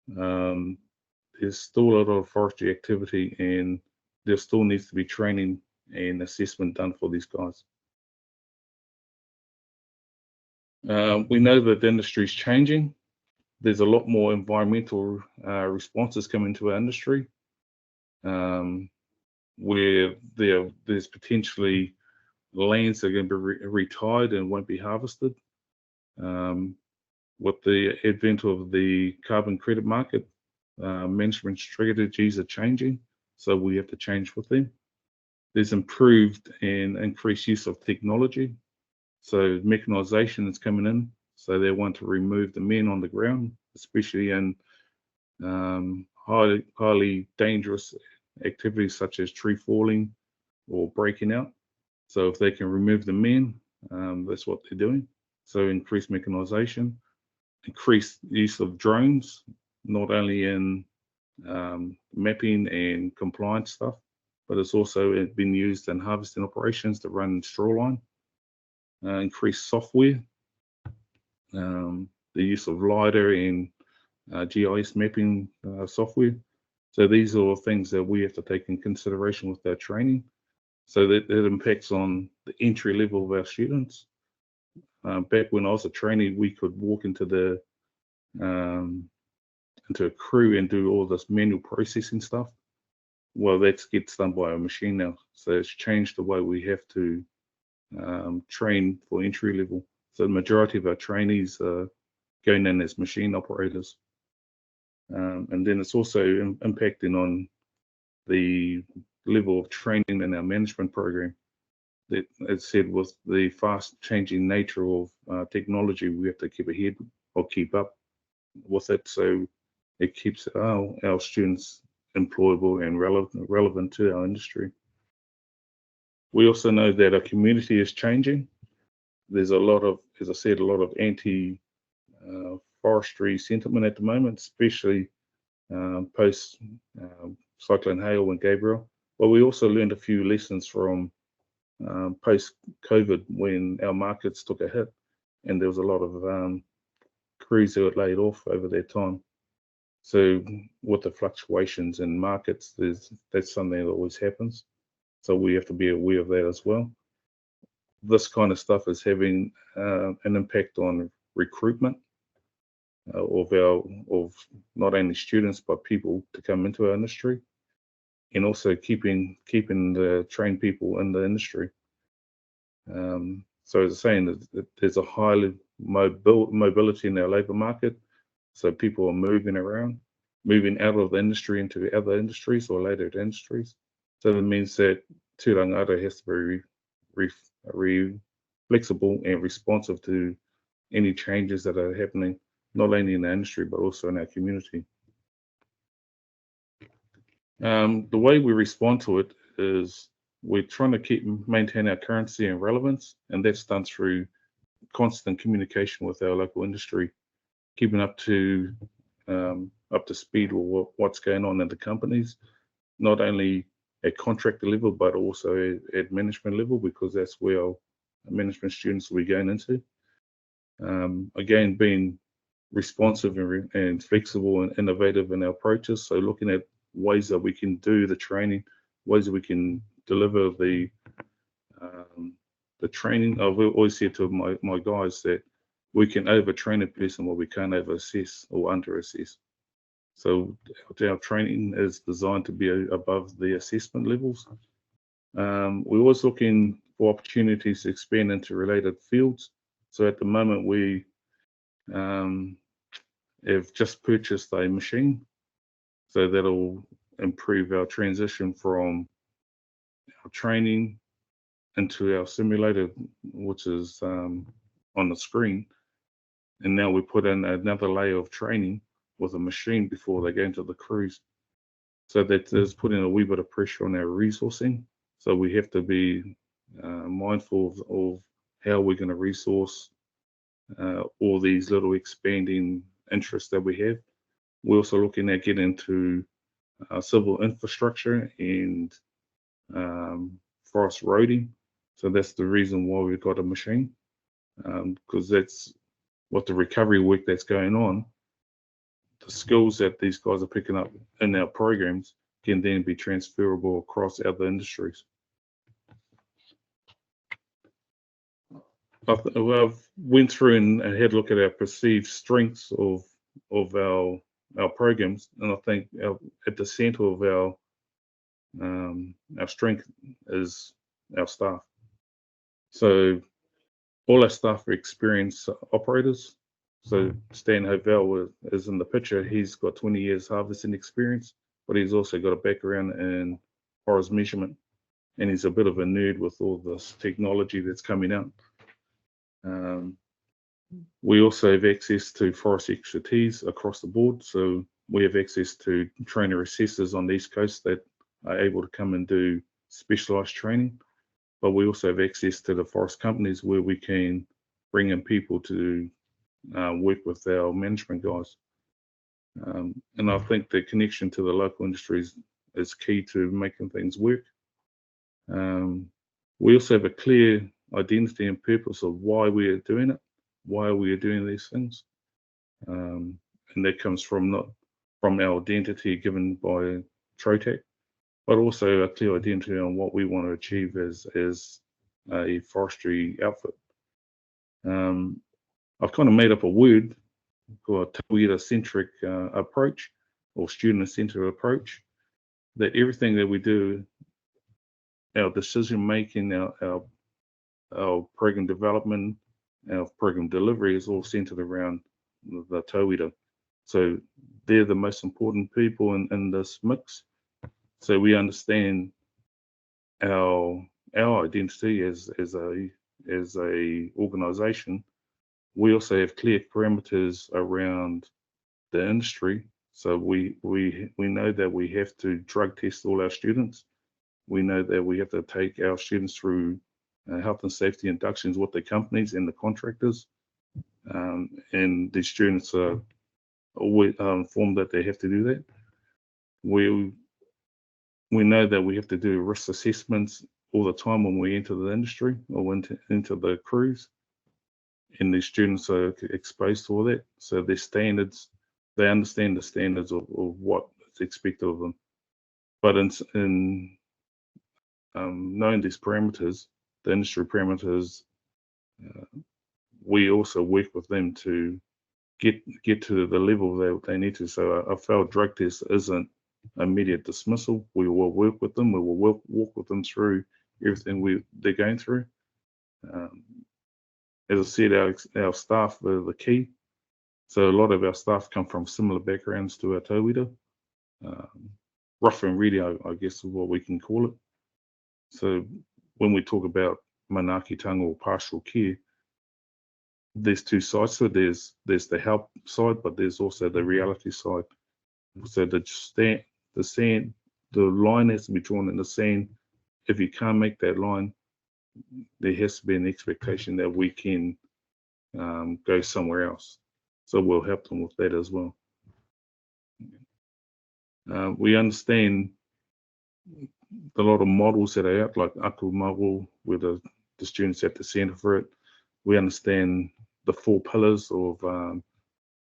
H: there's still a lot of forestry activity, and there still needs to be training and assessment done for these guys. We know that the industry is changing. There's a lot more environmental responses coming to our industry, where there's potentially lands that are going to be retired and won't be harvested. With the advent of the carbon credit market, management strategies are changing, so we have to change with them. There's improved and increased use of technology, so mechanization is coming in, so they want to remove the men on the ground, especially in highly dangerous activities such as tree falling or breaking out. So if they can remove the men, that's what they're doing. So increased mechanization, increased use of drones, not only in mapping and compliance stuff, but it's also been used in harvesting operations to run straw line. Increased software, the use of LiDAR and GIS mapping software. So these are all things that we have to take in consideration with our training. So that impacts on the entry level of our students. Back when I was a trainee, we could walk into a crew and do all this manual processing stuff. Well, that gets done by a machine now. So it's changed the way we have to train for entry level. So the majority of our trainees are going in as machine operators. And then it's also impacting on the level of training in our management program. That, as said, with the fast changing nature of technology, we have to keep ahead or keep up with it, so it keeps our students employable and relevant to our industry. We also know that our community is changing. There's a lot of, as I said, a lot of anti-forestry sentiment at the moment, especially post Cyclone Hale and Gabrielle. But we also learned a few lessons from post-COVID when our markets took a hit, and there was a lot of crews that were laid off over that time. So with the fluctuations in markets, that's something that always happens. So we have to be aware of that as well. This kind of stuff is having an impact on recruitment of not only students but people to come into our industry, and also keeping the trained people in the industry. So as I was saying, there's a high mobility in our labour market. So people are moving around, moving out of the industry into other industries or later industries. So that means that Tangata has to be flexible and responsive to any changes that are happening, not only in the industry, but also in our community. The way we respond to it is we're trying to maintain our currency and relevance, and that's done through constant communication with our local industry, keeping up to speed with what's going on in the companies, not only at contractor level, but also at management level, because that's where our management students will be going into. Again, being responsive and flexible and innovative in our approaches. So looking at ways that we can do the training, ways that we can deliver the training. I've always said to my guys that we can overtrain a person, but we can't over-assess or under-assess. So our training is designed to be above the assessment levels. We're always looking for opportunities to expand into related fields. So at the moment, we have just purchased a machine. So that'll improve our transition from our training into our simulator, which is on the screen. And now we put in another layer of training with a machine before they go into the cruise. So that is putting a wee bit of pressure on our resourcing. So we have to be mindful of how we're going to resource all these little expanding interests that we have. We're also looking at getting into civil infrastructure and forest roading. So that's the reason why we've got a machine, because that's what the recovery work that's going on. The skills that these guys are picking up in our programs can then be transferable across other industries. I've went through and had a look at our perceived strengths of our programs, and I think at the centre of our strength is our staff. So all our staff are experienced operators. So Stan Hovell is in the picture. He's got 20 years harvesting experience, but he's also got a background in forest measurement, and he's a bit of a nerd with all this technology that's coming out. We also have access to forest expertise across the board. So we have access to trainer assessors on the East Coast that are able to come and do specialised training. But we also have access to the forest companies where we can bring in people to work with our management guys. And I think the connection to the local industries is key to making things work. We also have a clear identity and purpose of why we are doing it, why we are doing these things. And that comes from not from our identity given by Trotac, but also a clear identity on what we want to achieve as a forestry outfit. I've kind of made up a word called a tauira-centric approach or student-centered approach, that everything that we do, our decision making, our program development, our program delivery is all centered around the tauira. So they're the most important people in this mix. So we understand our identity as a organization. We also have clear parameters around the industry. So we know that we have to drug test all our students. We know that we have to take our students through health and safety inductions with the companies and the contractors. And the students are always informed that they have to do that. We know that we have to do risk assessments all the time when we enter the industry or into the cruise, and the students are exposed to all that. So their standards, they understand the standards of what is expected of them. But in knowing these parameters, the industry parameters, we also work with them to get to the level that they need to. So a failed drug test isn't immediate dismissal. We will work with them. We will walk with them through everything they're going through. As I said, our staff are the key. So a lot of our staff come from similar backgrounds to our tauira. Rough and ready, I guess, is what we can call it. So when we talk about manaakitanga or partial care, there's two sides to it. There's the help side, but there's also the reality side. So the line has to be drawn in the sand. If you can't make that line, there has to be an expectation that we can go somewhere else. So we'll help them with that as well. We understand a lot of models that are out, like Aku Mago, where the students at the centre for it. We understand the 4 pillars of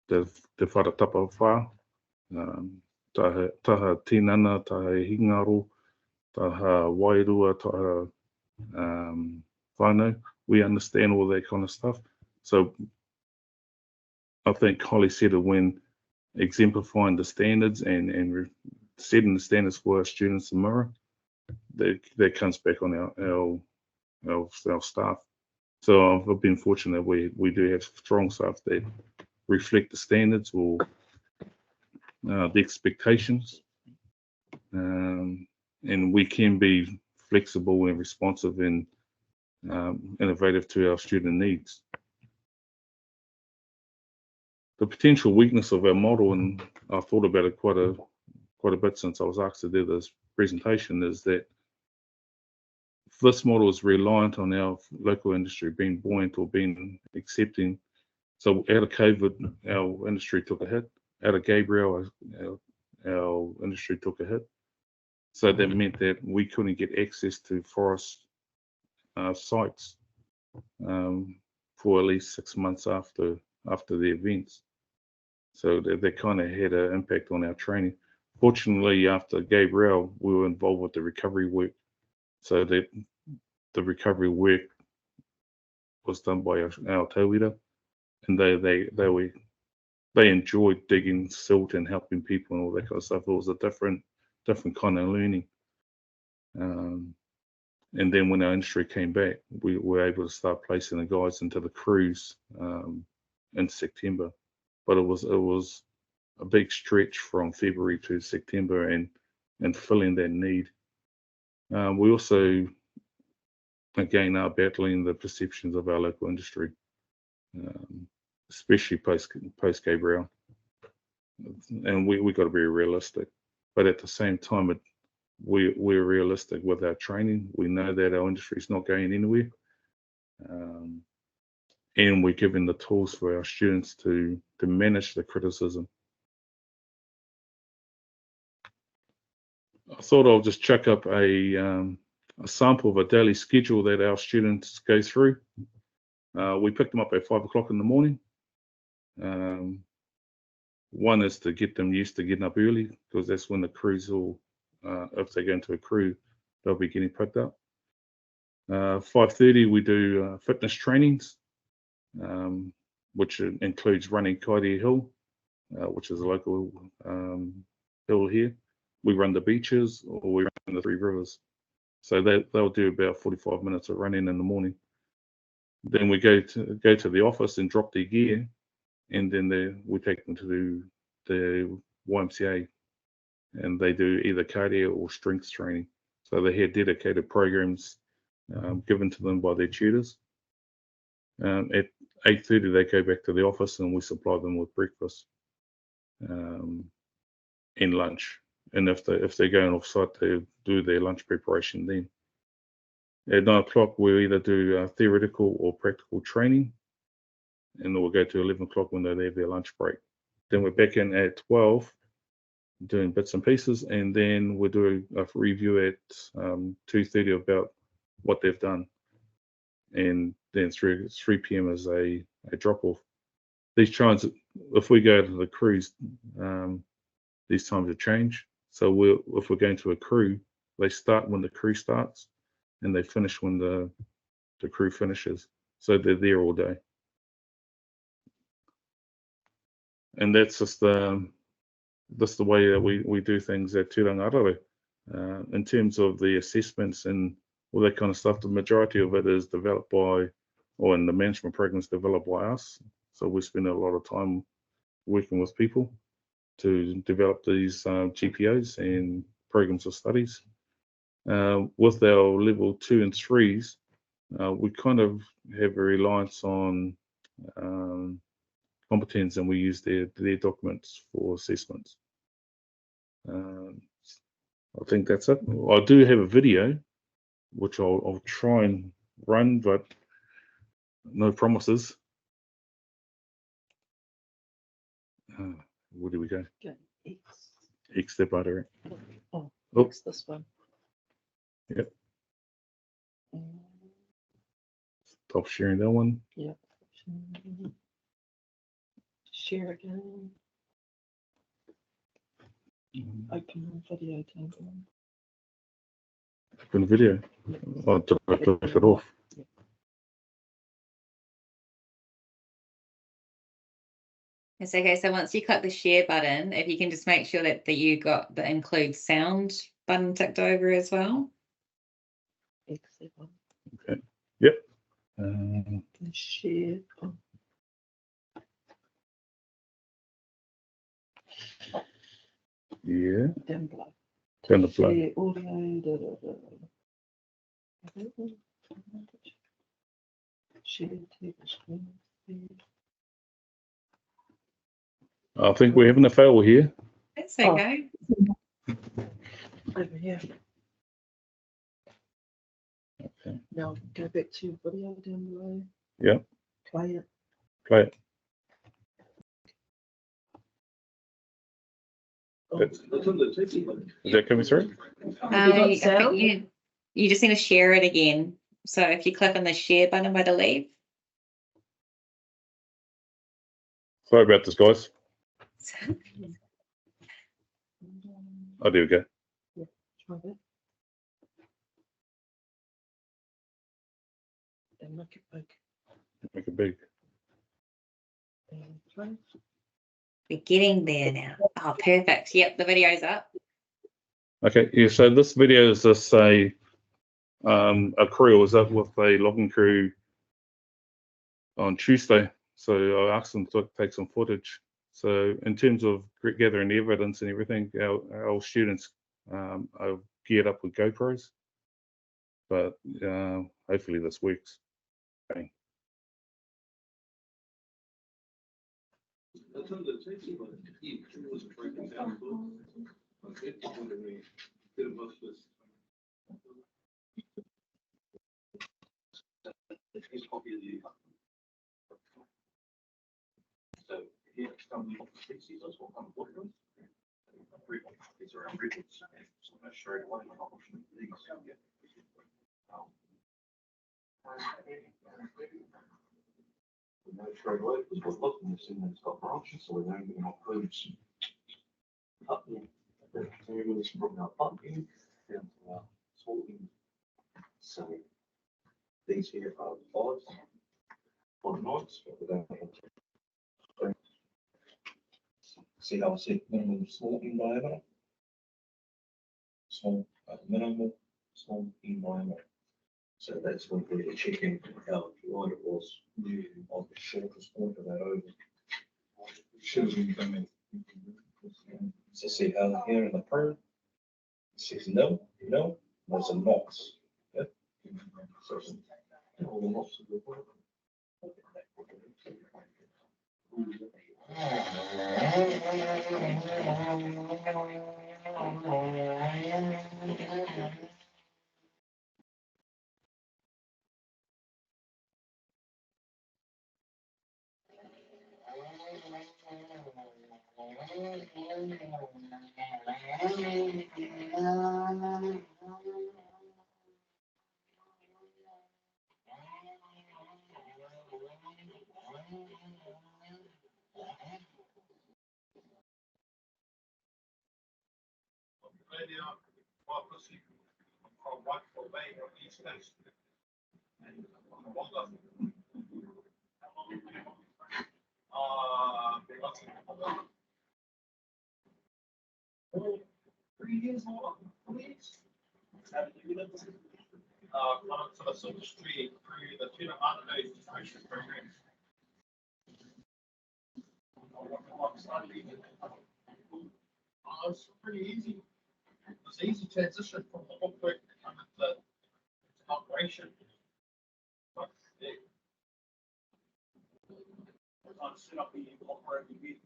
H: the wharatapa whā, taha tinana, taha hingaro, taha wairua, taha whānau. We understand all that kind of stuff. So I think Holly said it when exemplifying the standards and setting the standards for our students in Murray, that comes back on our staff. So I've been fortunate we do have strong staff that reflect the standards or the expectations, and we can be flexible and responsive and innovative to our student needs. The potential weakness of our model, and I've thought about it quite a bit since I was asked to do this presentation, is that this model is reliant on our local industry being buoyant or being accepting. So out of COVID, our industry took a hit. Out of Gabriel, our industry took a hit. So that meant that we couldn't get access to forest sites for at least 6 months after the events. So that kind of had an impact on our training. Fortunately, after Gabriel, we were involved with the recovery work. So that the recovery work was done by our tauira, and they enjoyed digging silt and helping people and all that kind of stuff. It was a different kind of learning. And then when our industry came back, we were able to start placing the guys into the crews in September. But it was a big stretch from February to September and filling that need. We also, again, are battling the perceptions of our local industry, especially post Gabriel. And we got to be realistic. But at the same time, we're realistic with our training. We know that our industry is not going anywhere. And we're giving the tools for our students to manage the criticism. I thought I'll just chuck up a sample of a daily schedule that our students go through. We pick them up at 5 o'clock in the morning. One is to get them used to getting up early, because that's when the crews will, if they go into a crew, they'll be getting picked up. 5:30 we do fitness trainings, which includes running Kairi Hill, which is a local hill here. We run the beaches, or we run the 3 rivers. So they'll do about 45 minutes of running in the morning. Then we go to the office and drop their gear, and then we take them to the YMCA, and they do either cardio or strength training. So they have dedicated programs given to them by their tutors. At 8:30 they go back to the office, and we supply them with breakfast and lunch. And if they're going off site, they do their lunch preparation then. At 9 o'clock we either do theoretical or practical training, and then we'll go to 11 o'clock when they have their lunch break. Then we're back in at 12 doing bits and pieces, and then we'll do a review at 2:30 about what they've done, and then 3 p.m. is a drop-off. These times, if we go to the cruise, these times will change. So if we're going to a crew, they start when the crew starts, and they finish when the crew finishes. So they're there all day. And that's just the way that we do things at Tangata. In terms of the assessments and all that kind of stuff, the majority of it is developed by, or in the management programs developed by us. So we spend a lot of time working with people to develop these GPOs and programs of studies. With our level 2 and 3s, we kind of have a reliance on competence, and we use their documents for assessments. I think that's it. I do have a video, which I'll try and run, but no promises. Where do we go? X step right.
I: Oh,
H: Oh.
I: X this one.
H: Yep. Stop sharing that one.
I: Yep. Share again. Open video table.
H: Open video. Oh, did I click it off?
D: It's okay. So once you click the share button, if you can just make sure that you got the include sound button ticked over as well.
I: Exit one.
H: Okay. Yep.
I: And share. Oh,
H: Yeah.
I: down below.
H: Turn the plug.
I: Share audio. Da, da, da, da. Share take screen.
H: I think we're having a fail here.
D: That's
I: Oh.
D: okay.
I: Over here.
H: Okay.
I: Now go back to video down below.
H: Yeah.
I: Play it.
H: Play it.
I: Oh,
H: Is that coming through?
D: I think you just need to share it again. So if you click on the share button, I believe.
H: Sorry about this, guys. Oh, there we go.
I: try that. And make it big.
H: Make it big.
I: And play.
D: We're getting there now. Oh, perfect. Yep, the video's up.
H: Okay. Yeah. So this video is just a crew. I was up with a logging crew on Tuesday. So I asked them to take some footage. So in terms of gathering evidence and everything, our students are geared up with GoPros, but hopefully this works. Okay.
J: We know straight away because we're looking, we've seen that it's got branches, so we know we're not roots up there. So we're going to bring our pumpkin down to our sorting. So these here are the fives on nights, but we don't have to. See how I said minimum sorting diameter? Small, minimal sorting diameter. So that's when we're checking how wide it was on the shortest point of that oval. So see how here in the pro, it says no, there's a knots. Yeah? So all the knots of the work. It's pretty easy. It's an easy transition from the bookwork to operation. But I'll set up the operating bit.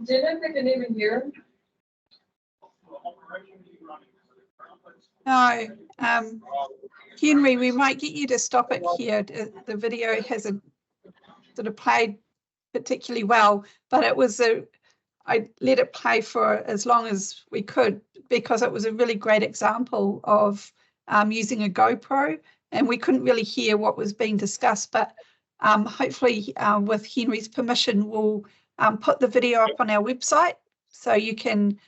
C: Did I pick a name in here?
A: No, Henry, we might get you to stop it here. The video hasn't sort of played particularly well, but it was I let it play for as long as we could because it was a really great example of using a GoPro, and we couldn't really hear what was being discussed, but hopefully with Henry's permission, we'll put the video up on our website so you can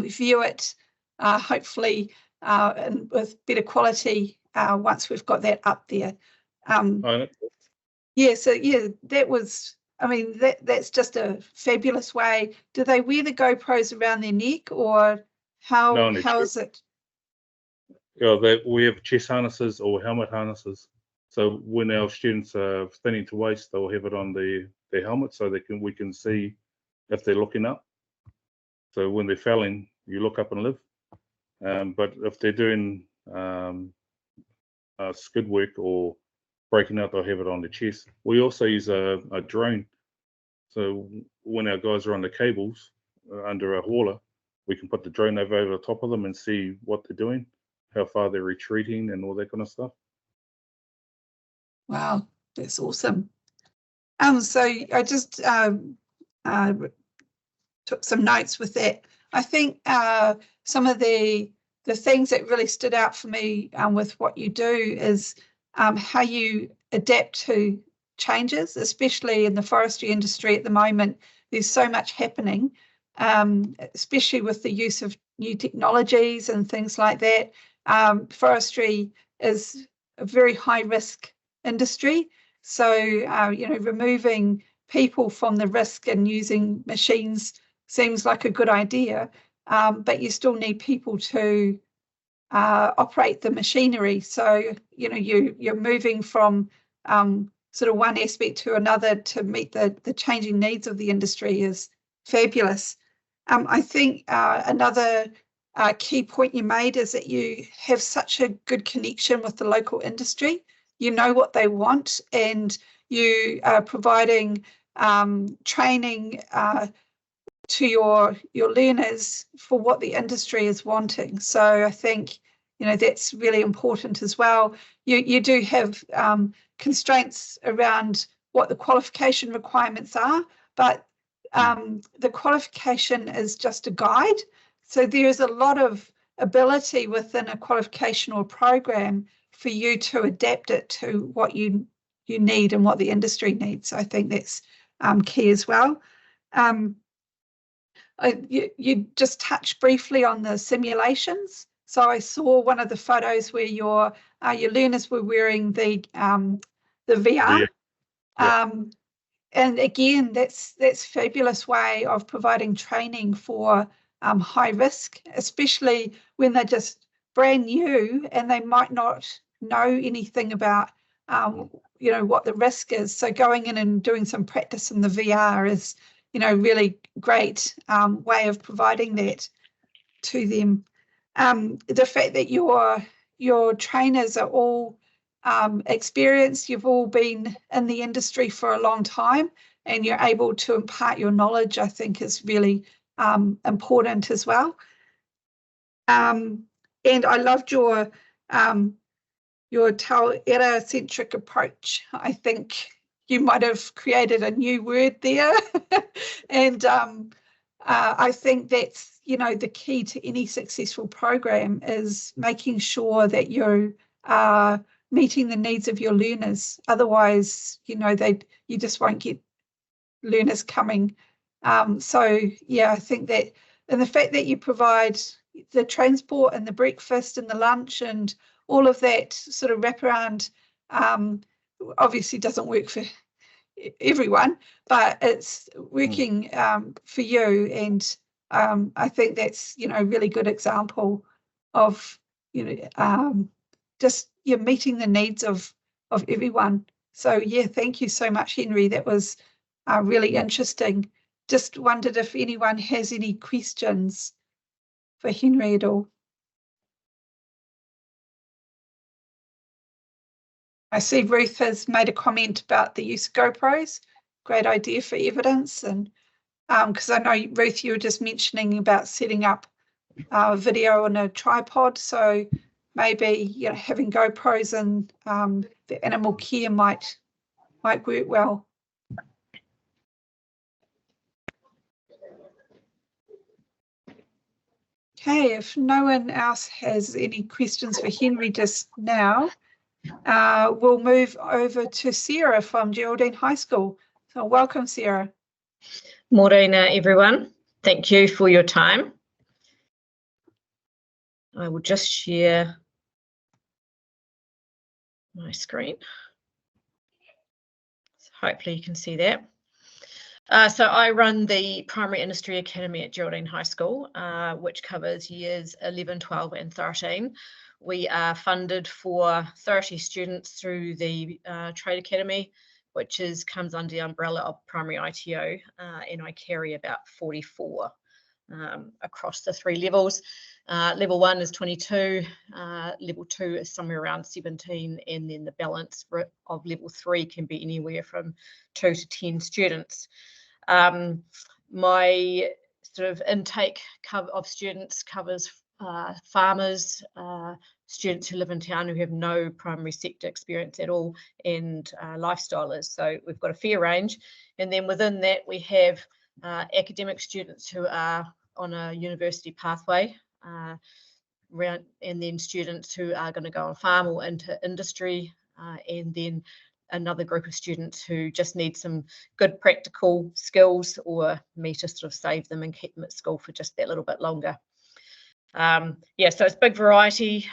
A: view it hopefully and with better quality once we've got that up there. Yeah, so yeah, that was, I mean, that's just a fabulous way. Do they wear the GoPros around their neck, or how is it?
H: Yeah, we have chest harnesses or helmet harnesses. So when our students are standing to waist, they'll have it on their helmet so we can see if they're looking up. So when they're fouling, you look up and live. But if they're doing skid work or breaking out, they'll have it on the chest. We also use a drone. So when our guys are on the cables under a hauler, we can put the drone over the top of them and see what they're doing, how far they're retreating and all that kind of stuff.
A: Wow, that's awesome. So I just took some notes with that. I think some of the things that really stood out for me with what you do is how you adapt to changes, especially in the forestry industry at the moment. There's so much happening, especially with the use of new technologies and things like that. Forestry is a very high risk industry. So, removing people from the risk and using machines seems like a good idea, but you still need people to operate the machinery. So, you're moving from sort of one aspect to another to meet the changing needs of the industry is fabulous. I think another key point you made is that you have such a good connection with the local industry. You know what they want, and you are providing training to your learners for what the industry is wanting. So I think that's really important as well. You do have constraints around what the qualification requirements are, but the qualification is just a guide. So there is a lot of ability within a qualification or program for you to adapt it to what you need and what the industry needs. So I think that's key as well. You just touched briefly on the simulations. So I saw one of the photos where your learners were wearing the VR.
H: Yeah.
A: And again, that's a fabulous way of providing training for high risk, especially when they're just brand new and they might not know anything about what the risk is. So going in and doing some practice in the VR is really great way of providing that to them. The fact that your trainers are all experienced, you've all been in the industry for a long time, and you're able to impart your knowledge, I think is really important as well. And I loved your Tauera-centric approach. I think you might have created a new word there. And I think that's, the key to any successful program is making sure that you are meeting the needs of your learners. Otherwise, you just won't get learners coming. So yeah, I think that, and the fact that you provide the transport and the breakfast and the lunch and all of that sort of wraparound obviously doesn't work for everyone, but it's working for you. And I think that's, a really good example of, just meeting the needs of everyone. So yeah, thank you so much, Henry. That was really interesting. Just wondered if anyone has any questions for Henry at all. I see Ruth has made a comment about the use of GoPros. Great idea for evidence. And because I know, Ruth, you were just mentioning about setting up video on a tripod. So maybe having GoPros and the animal care might work well. Okay, if no one else has any questions for Henry just now, we'll move over to Sarah from Geraldine High School. So welcome, Sarah.
K: Morena, everyone. Thank you for your time. I will just share my screen. So hopefully you can see that. So I run the Primary Industry Academy at Geraldine High School, which covers years 11, 12 and 13. We are funded for 30 students through the Trade Academy, which comes under the umbrella of Primary ITO, and I carry about 44 across the 3 levels. Level 1 is 22, level 2 is somewhere around 17, and then the balance of level 3 can be anywhere from 2 to 10 students. My sort of intake of students covers farmers, students who live in town who have no primary sector experience at all, and lifestylers. So we've got a fair range, and then within that we have academic students who are on a university pathway, and then students who are going to go on farm or into industry, and then another group of students who just need some good practical skills, or me to sort of save them and keep them at school for just that little bit longer. Yeah, so it's big variety.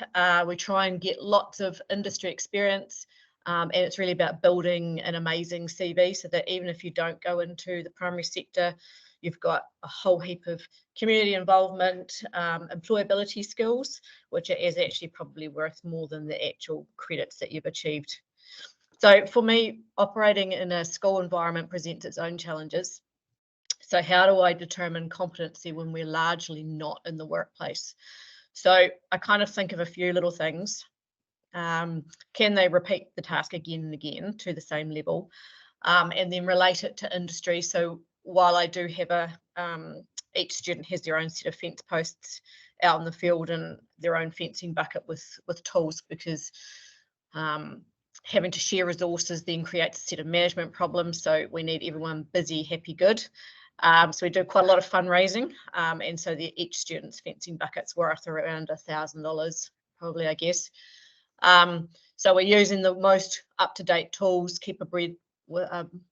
K: We try and get lots of industry experience, and it's really about building an amazing CV, so that even if you don't go into the primary sector, you've got a whole heap of community involvement, employability skills, which is actually probably worth more than the actual credits that you've achieved. So for me, operating in a school environment presents its own challenges. So how do I determine competency when we're largely not in the workplace? So I kind of think of a few little things. Can they repeat the task again and again to the same level? And then relate it to industry. So while I do have each student has their own set of fence posts out in the field and their own fencing bucket with tools, because having to share resources then creates a set of management problems. So we need everyone busy, happy, good. So we do quite a lot of fundraising, and so each student's fencing bucket's worth around $1,000, probably, I guess. So we're using the most up-to-date tools, keep a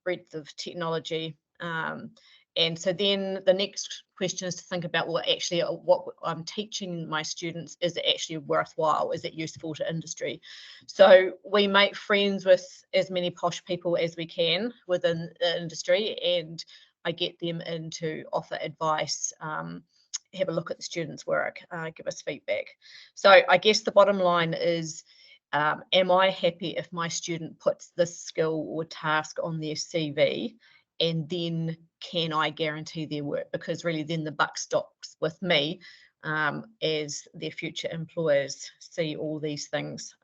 K: breadth of technology. And so then the next question is to think about, well, actually what I'm teaching my students, is it actually worthwhile? Is it useful to industry? So we make friends with as many posh people as we can within the industry, and I get them in to offer advice, have a look at the students' work, give us feedback. So I guess the bottom line is, am I happy if my student puts this skill or task on their CV, and then can I guarantee their work? Because really then the buck stops with me, as their future employers see all these things.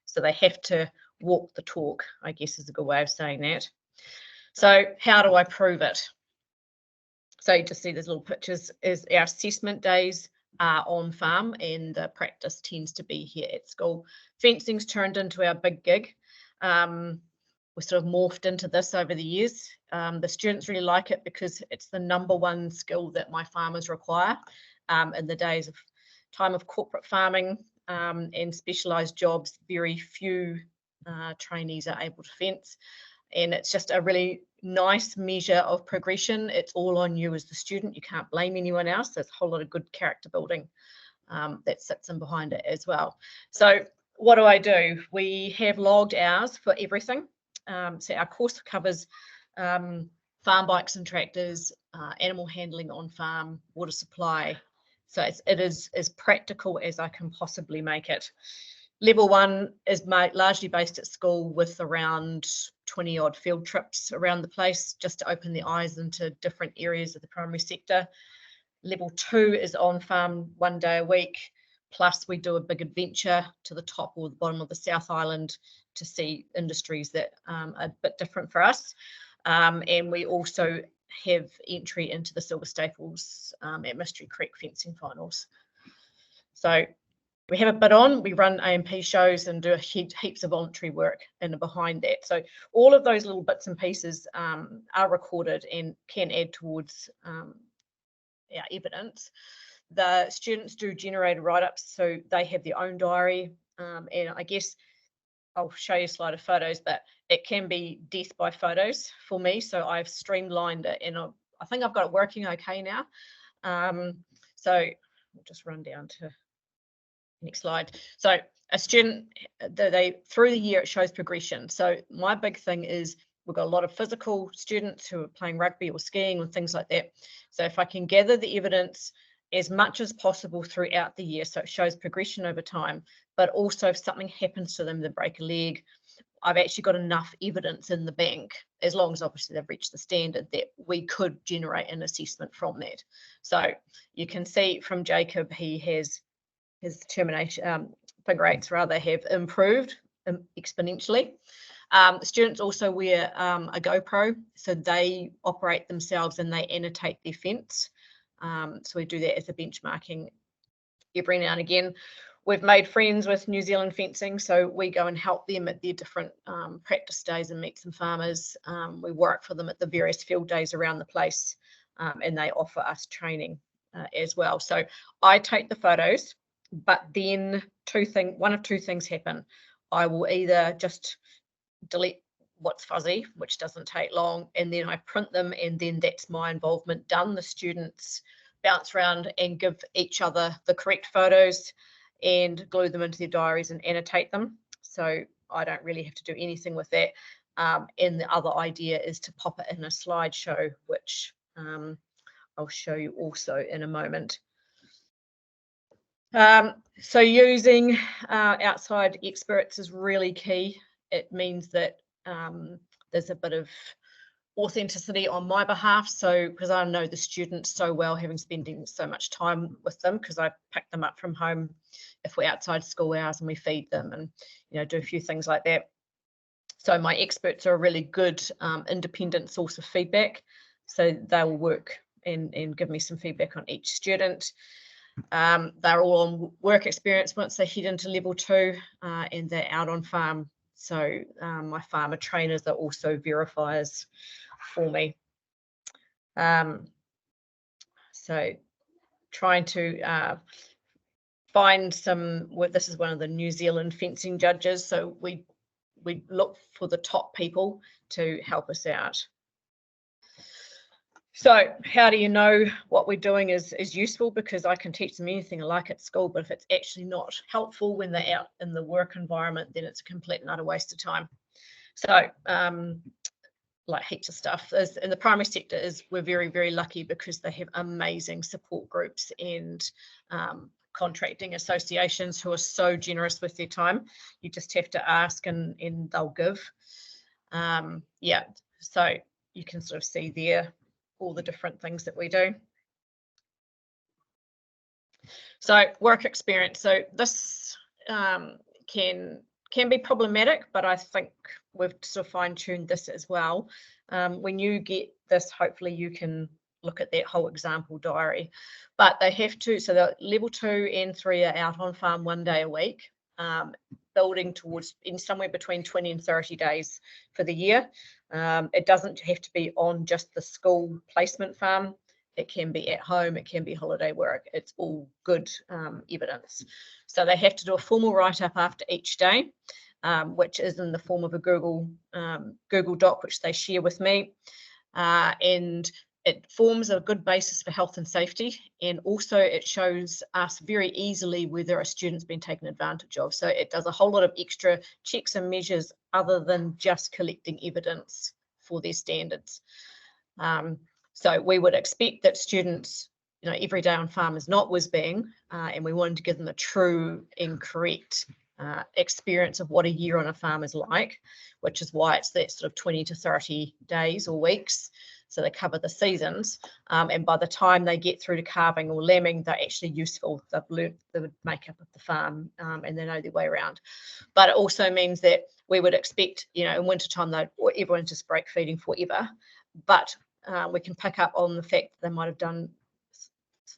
K: So they have to walk the talk, I guess is a good way of saying that. So how do I prove it? So you just see these little pictures. Is our assessment days are on farm, and the practice tends to be here at school. Fencing's turned into our big gig. We sort of morphed into this over the years. The students really like it because it's the #1 skill that my farmers require. In the days of time of corporate farming and specialised jobs, very few trainees are able to fence. And it's just a really nice measure of progression. It's all on you as the student. You can't blame anyone else. There's a whole lot of good character building that sits in behind it as well. So what do? We have logged hours for everything. So our course covers farm bikes and tractors, animal handling on farm, water supply. So it is as practical as I can possibly make it. Level 1 is largely based at school, with around 20 odd field trips around the place, just to open their eyes into different areas of the primary sector. Level 2 is on farm 1 day a week, plus we do a big adventure to the top or the bottom of the South Island to see industries that are a bit different for us. And we also have entry into the Silver Staples at Mystery Creek fencing finals. So we have a bit on, we run AMP shows and do heaps of voluntary work in and behind that. So all of those little bits and pieces are recorded and can add towards our evidence. The students do generated write-ups, so they have their own diary. And I guess I'll show you a slide of photos, but it can be death by photos for me. So I've streamlined it, and I think I've got it working okay now. So we'll just run down to Next slide. So a student, through the year, it shows progression. So my big thing is we've got a lot of physical students who are playing rugby or skiing or things like that. So if I can gather the evidence as much as possible throughout the year, so it shows progression over time, but also if something happens to them, they break a leg, I've actually got enough evidence in the bank, as long as obviously they've reached the standard, that we could generate an assessment from that. So you can see from Jacob, he has his termination figure eights rather have improved exponentially. Students also wear a GoPro, so they operate themselves and they annotate their fence. So we do that as a benchmarking every now and again. We've made friends with New Zealand fencing, so we go and help them at their different practice days and meet some farmers. We work for them at the various field days around the place, and they offer us training as well. So I take the photos, but then one of two things happen. I will either just delete what's fuzzy, which doesn't take long, and then I print them, and then that's my involvement done. The students bounce around and give each other the correct photos and glue them into their diaries and annotate them. So I don't really have to do anything with that. And the other idea is to pop it in a slideshow, which I'll show you also in a moment. So using outside experts is really key. It means that there's a bit of authenticity on my behalf, so because I know the students so well, having spending so much time with them, because I pick them up from home if we're outside school hours and we feed them and do a few things like that. So my experts are a really good independent source of feedback, so they will work and give me some feedback on each student. They're all on work experience once they head into level 2, and they're out on farm. So my farmer trainers are also verifiers for me. So trying to find some, this is one of the New Zealand fencing judges. So we look for the top people to help us out. So how do you know what we're doing is useful? Because I can teach them anything I like at school, but if it's actually not helpful when they're out in the work environment, then it's a complete and utter waste of time. So like heaps of stuff in the primary sector we're very, very lucky because they have amazing support groups and contracting associations who are so generous with their time. You just have to ask and they'll give. Yeah, so you can sort of see there all the different things that we do. So work experience. So this can be problematic, but I think we've sort of fine-tuned this as well. When you get this, hopefully you can look at that whole example diary. But they have to, so the level 2 and 3 are out on farm 1 day a week, building towards in somewhere between 20 and 30 days for the year. It doesn't have to be on just the school placement farm. It can be at home, it can be holiday work. It's all good evidence. So they have to do a formal write-up after each day, which is in the form of a Google Doc, which they share with me. And it forms a good basis for health and safety. And also it shows us very easily whether a student's been taken advantage of. So it does a whole lot of extra checks and measures other than just collecting evidence for their standards. So we would expect that students, every day on farm is not whiz-bang, and we wanted to give them a true and correct experience of what a year on a farm is like, which is why it's that sort of 20 to 30 days or weeks. So they cover the seasons, and by the time they get through to calving or lambing, they're actually useful. They've learned the makeup of the farm, and they know their way around. But it also means that we would expect, in wintertime, everyone's just break feeding forever. But we can pick up on the fact that they might have done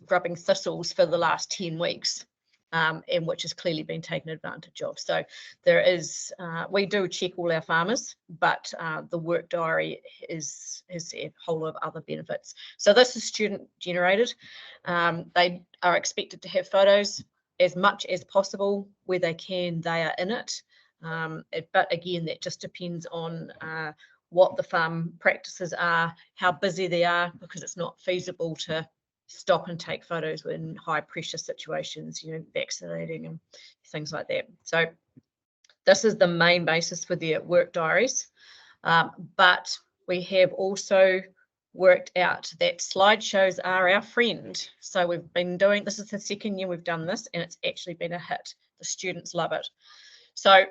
K: grubbing thistles for the last 10 weeks, and which has clearly been taken advantage of. So there is, we do check all our farmers, but the work diary has a whole lot of other benefits. So this is student generated. They are expected to have photos as much as possible. Where they can, they are in it. But again, that just depends on what the farm practices are, how busy they are, because it's not feasible to stop and take photos in high pressure situations, vaccinating and things like that. So this is the main basis for their work diaries. But we have also worked out that slideshows are our friend. So we've been doing, this is the second year we've done this, and it's actually been a hit. The students love it. So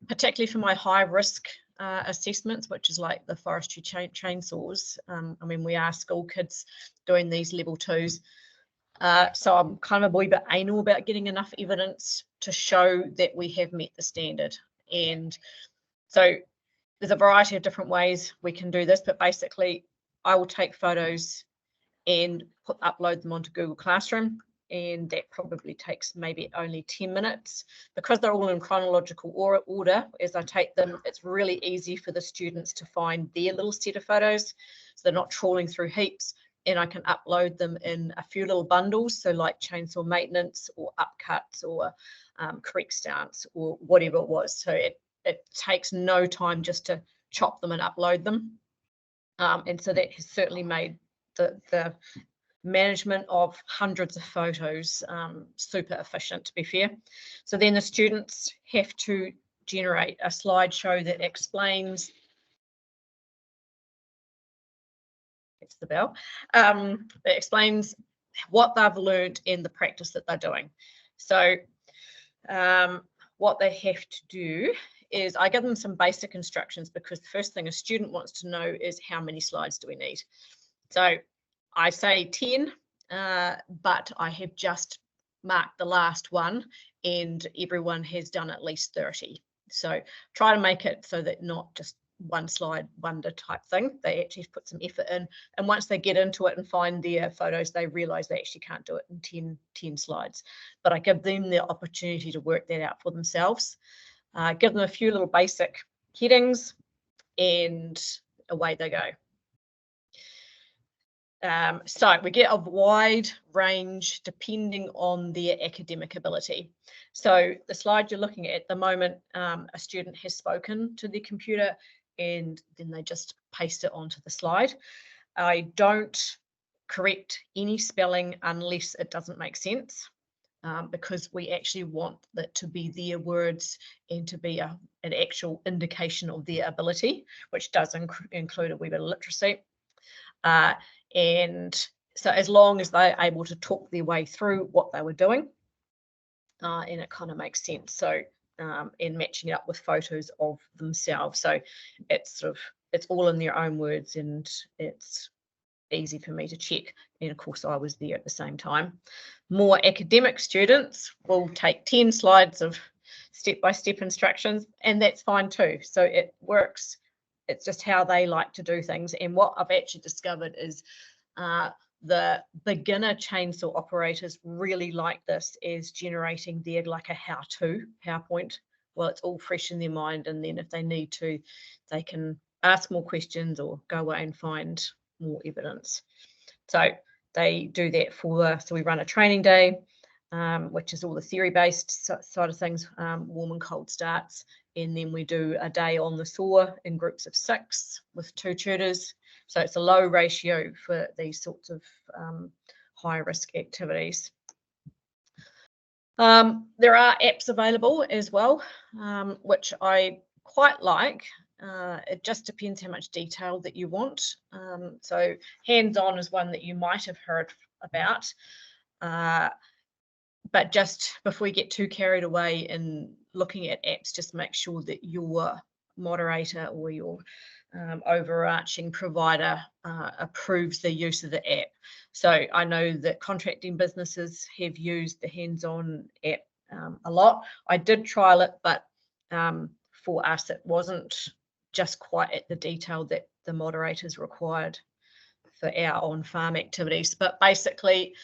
K: particularly for my high risk assessments, which is like the forestry chainsaws. I mean, we are school kids doing these level 2s. So I'm kind of a wee bit anal about getting enough evidence to show that we have met the standard. And so there's a variety of different ways we can do this, but basically I will take photos and upload them onto Google Classroom, and that probably takes maybe only 10 minutes. Because they're all in chronological order, as I take them, it's really easy for the students to find their little set of photos. So they're not trawling through heaps, and I can upload them in a few little bundles. So like chainsaw maintenance or upcuts or creek stance or whatever it was. So it takes no time just to chop them and upload them. And so that has certainly made the management of hundreds of photos super efficient, to be fair. So then the students have to generate a slideshow that explains, it's the bell, that explains what they've learned in the practice that they're doing. So what they have to do is I give them some basic instructions, because the first thing a student wants to know is how many slides do we need. So I say 10, but I have just marked the last one and everyone has done at least 30. So try to make it so that not just one slide wonder type thing. They actually put some effort in, and once they get into it and find their photos, they realize they actually can't do it in 10 slides. But I give them the opportunity to work that out for themselves. Give them a few little basic headings, and away they go. So we get a wide range depending on their academic ability. So the slide you're looking at the moment, a student has spoken to the computer and then they just paste it onto the slide. I don't correct any spelling unless it doesn't make sense, because we actually want that to be their words and to be an actual indication of their ability, which does include a wee bit of literacy. And so as long as they're able to talk their way through what they were doing, and it kind of makes sense. So and matching it up with photos of themselves. So it's all in their own words, and it's easy for me to check. And of course I was there at the same time. More academic students will take 10 slides of step-by-step instructions, and that's fine too. So it works. It's just how they like to do things. And what I've actually discovered is the beginner chainsaw operators really like this as generating their like a how-to PowerPoint. Well, it's all fresh in their mind, and then if they need to, they can ask more questions or go away and find more evidence. So they do that so we run a training day, which is all the theory-based side of things, warm and cold starts, and then we do a day on the saw in groups of 6 with 2 tutors. So it's a low ratio for these sorts of high-risk activities. There are apps available as well, which I quite like. It just depends how much detail that you want. So hands-on is one that you might have heard about. But just before you get too carried away in looking at apps, just make sure that your moderator or your overarching provider approves the use of the app. So I know that contracting businesses have used the hands-on app a lot. I did trial it, but for us it wasn't just quite at the detail that the moderators required for our on-farm activities. But basically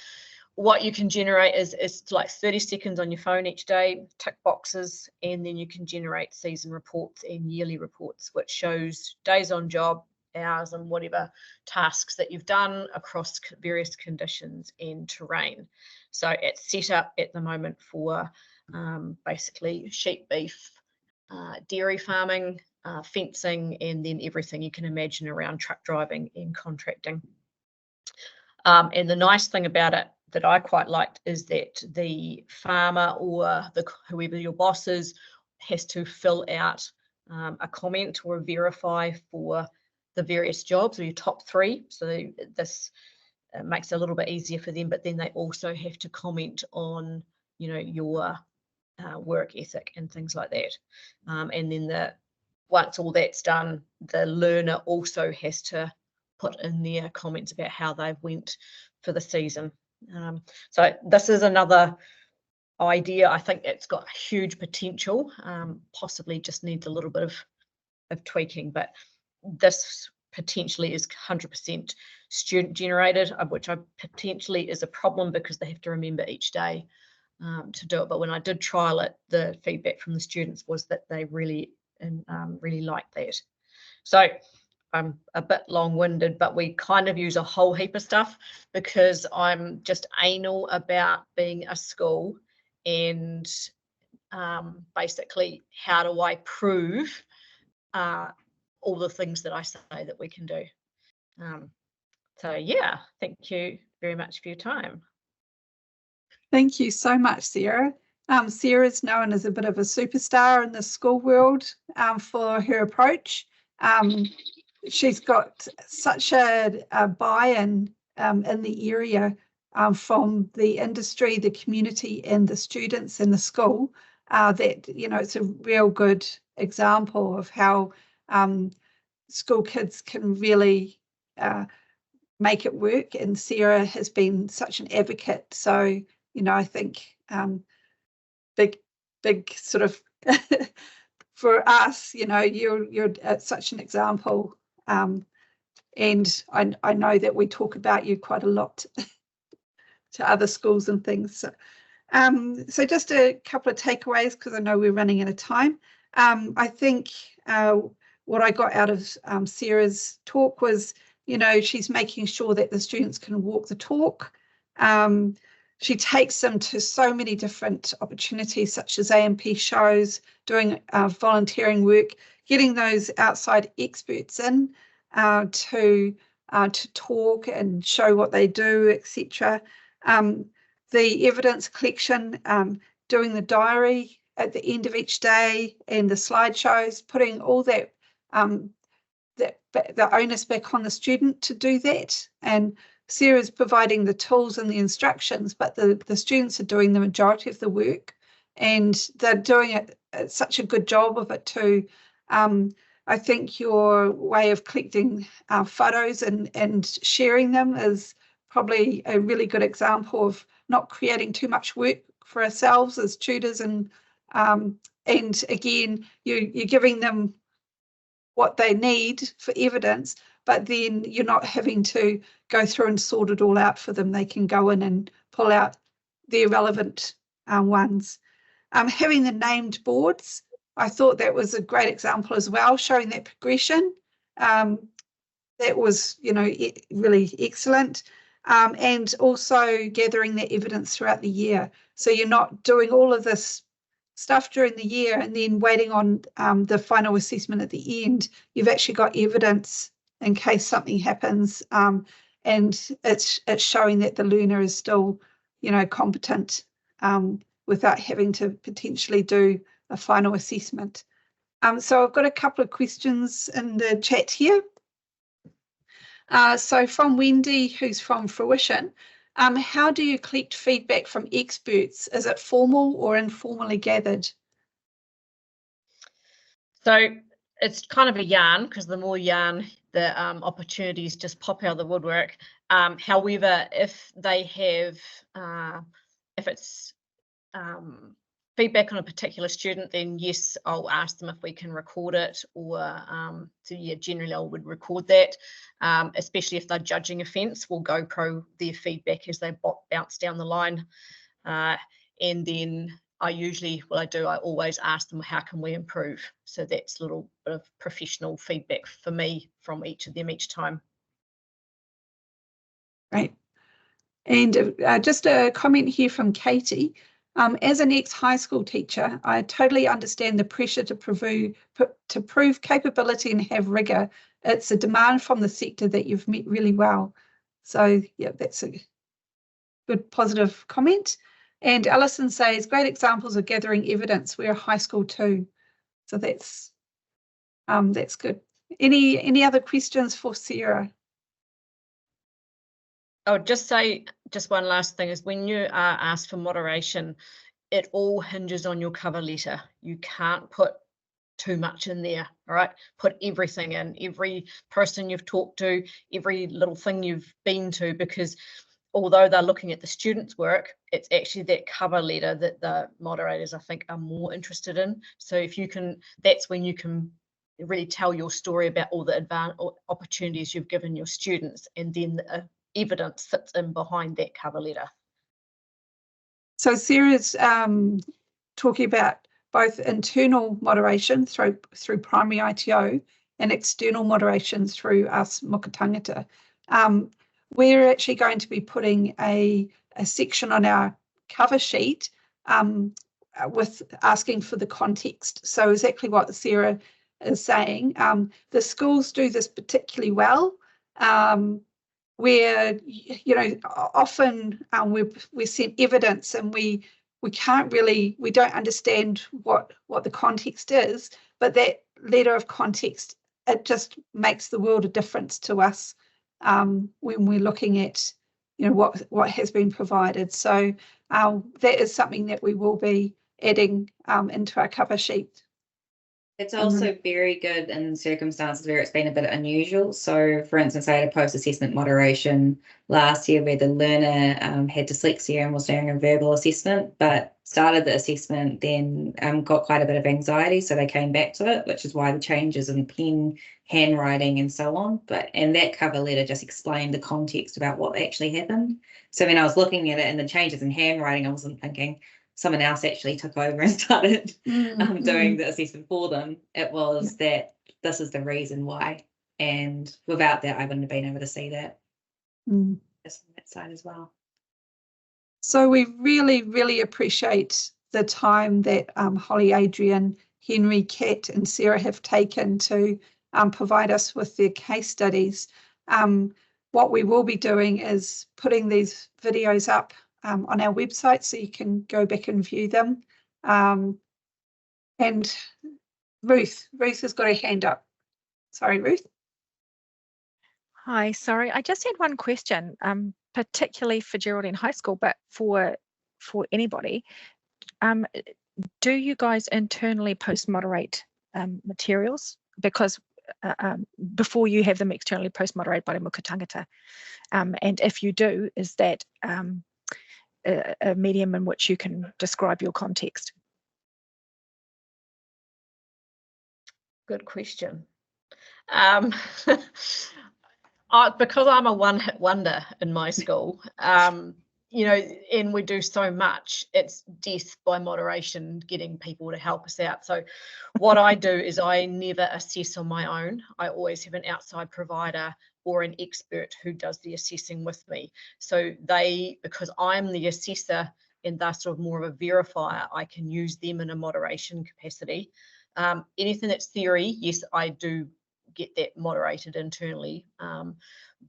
K: what you can generate is like 30 seconds on your phone each day, tick boxes, and then you can generate season reports and yearly reports, which shows days on job, hours, and whatever tasks that you've done across various conditions and terrain. So it's set up at the moment for basically sheep, beef, dairy farming, fencing, and then everything you can imagine around truck driving and contracting. And the nice thing about it that I quite liked is that the farmer or whoever your boss is has to fill out a comment or a verify for the various jobs, or your top 3. So this makes it a little bit easier for them, but then they also have to comment on, you know, your work ethic and things like that. And then once all that's done, the learner also has to put in their comments about how they went for the season. So this is another idea. I think it's got huge potential, possibly just needs a little bit of tweaking, but this potentially is 100% student generated, which potentially is a problem because they have to remember each day to do it. But when I did trial it, the feedback from the students was that they really liked that. So I'm a bit long-winded, but we kind of use a whole heap of stuff because I'm just anal about being a school, and basically how do I prove all the things that I say that we can do. So yeah, thank you very much for your time.
A: Thank you so much, Sarah. Sarah's known as a bit of a superstar in the school world for her approach. She's got such a buy-in in the area from the industry, the community, and the students in the school that, you know, it's a real good example of how school kids can really make it work. And Sarah has been such an advocate. So, you know, I think big sort of for us, you know, you're such an example. And I know that we talk about you quite a lot to other schools and things. So just a couple of takeaways, because I know we're running out of time. I think what I got out of Sarah's talk was, you know, she's making sure that the students can walk the talk. She takes them to so many different opportunities, such as AMP shows, doing volunteering work, getting those outside experts in to talk and show what they do, etc. The evidence collection, doing the diary at the end of each day, and the slideshows, putting all that the onus back on the student to do that. And Sarah's providing the tools and the instructions, but the students are doing the majority of the work, and they're doing it such a good job of it too. I think your way of collecting photos and sharing them is probably a really good example of not creating too much work for ourselves as tutors, and again, you're giving them what they need for evidence, but then you're not having to go through and sort it all out for them. They can go in and pull out the irrelevant ones. Having the named boards, I thought that was a great example as well, showing that progression. That was, you know, really excellent. And also gathering the evidence throughout the year. So you're not doing all of this stuff during the year and then waiting on the final assessment at the end. You've actually got evidence in case something happens, and it's showing that the learner is still, you know, competent without having to potentially do a final assessment. So I've got a couple of questions in the chat here. So from Wendy, who's from Fruition, how do you collect feedback from experts? Is it formal or informally gathered?
K: So it's kind of a yarn, because the more yarn, the opportunities just pop out of the woodwork. However, if they have, if it's feedback on a particular student, then yes, I'll ask them if we can record it, or so yeah, generally I would record that, especially if they're judging a fence. We'll GoPro their feedback as they bounce down the line, and then I always ask them, how can we improve? So that's a little bit of professional feedback for me from each of them each time.
A: Right. And just a comment here from Katie. As an ex-high school teacher, I totally understand the pressure to prove capability and have rigour. It's a demand from the sector that you've met really well. So yeah, that's a good positive comment. And Alison says, great examples of gathering evidence. We're a high school too. So that's good. Any other questions for Sarah?
K: I would just say, just one last thing is when you are asked for moderation, it all hinges on your cover letter. You can't put too much in there, all right? Put everything in, every person you've talked to, every little thing you've been to, because although they're looking at the students' work, it's actually that cover letter that the moderators, I think, are more interested in. So if you can, that's when you can really tell your story about all the opportunities you've given your students, and then the evidence sits in behind that cover letter.
A: So Sarah's talking about both internal moderation through primary ITO and external moderation through us Muka Tangata. We're actually going to be putting a section on our cover sheet with asking for the context. So exactly what Sarah is saying. The schools do this particularly well, where often we're sent evidence and we don't understand what the context is, but that letter of context, it just makes the world of difference to us when we're looking at what has been provided. So that is something that we will be adding into our cover sheet.
D: It's also very good in circumstances where it's been a bit unusual. So, for instance, I had a post-assessment moderation last year where the learner had dyslexia and was doing a verbal assessment, but started the assessment, then got quite a bit of anxiety, so they came back to it, which is why the changes in pen, handwriting, and so on. And that cover letter just explained the context about what actually happened. So when I was looking at it and the changes in handwriting, I wasn't thinking someone else actually took over and started doing the assessment for them. It was that this is the reason why. And without that, I wouldn't have been able to see that. Just on that side as well.
A: So we really, really appreciate the time that Holly, Adrian, Henry, Kat and Sarah have taken to provide us with their case studies. What we will be doing is putting these videos up on our website so you can go back and view them. And Ruth has got her hand up. Sorry, Ruth.
F: Hi, sorry, I just had one question, particularly for Geraldine High School, but for anybody. Do you guys internally post-moderate materials? Because before you have them externally post-moderated by the Muka Tangata. And if you do, is that a medium in which you can describe your context?
K: Good question. Because I'm a one-hit wonder in my school, and we do so much, it's death by moderation, getting people to help us out. So what I do is I never assess on my own. I always have an outside provider or an expert who does the assessing with me. So because I'm the assessor and they're sort of more of a verifier, I can use them in a moderation capacity. Anything that's theory, yes, I do get that moderated internally.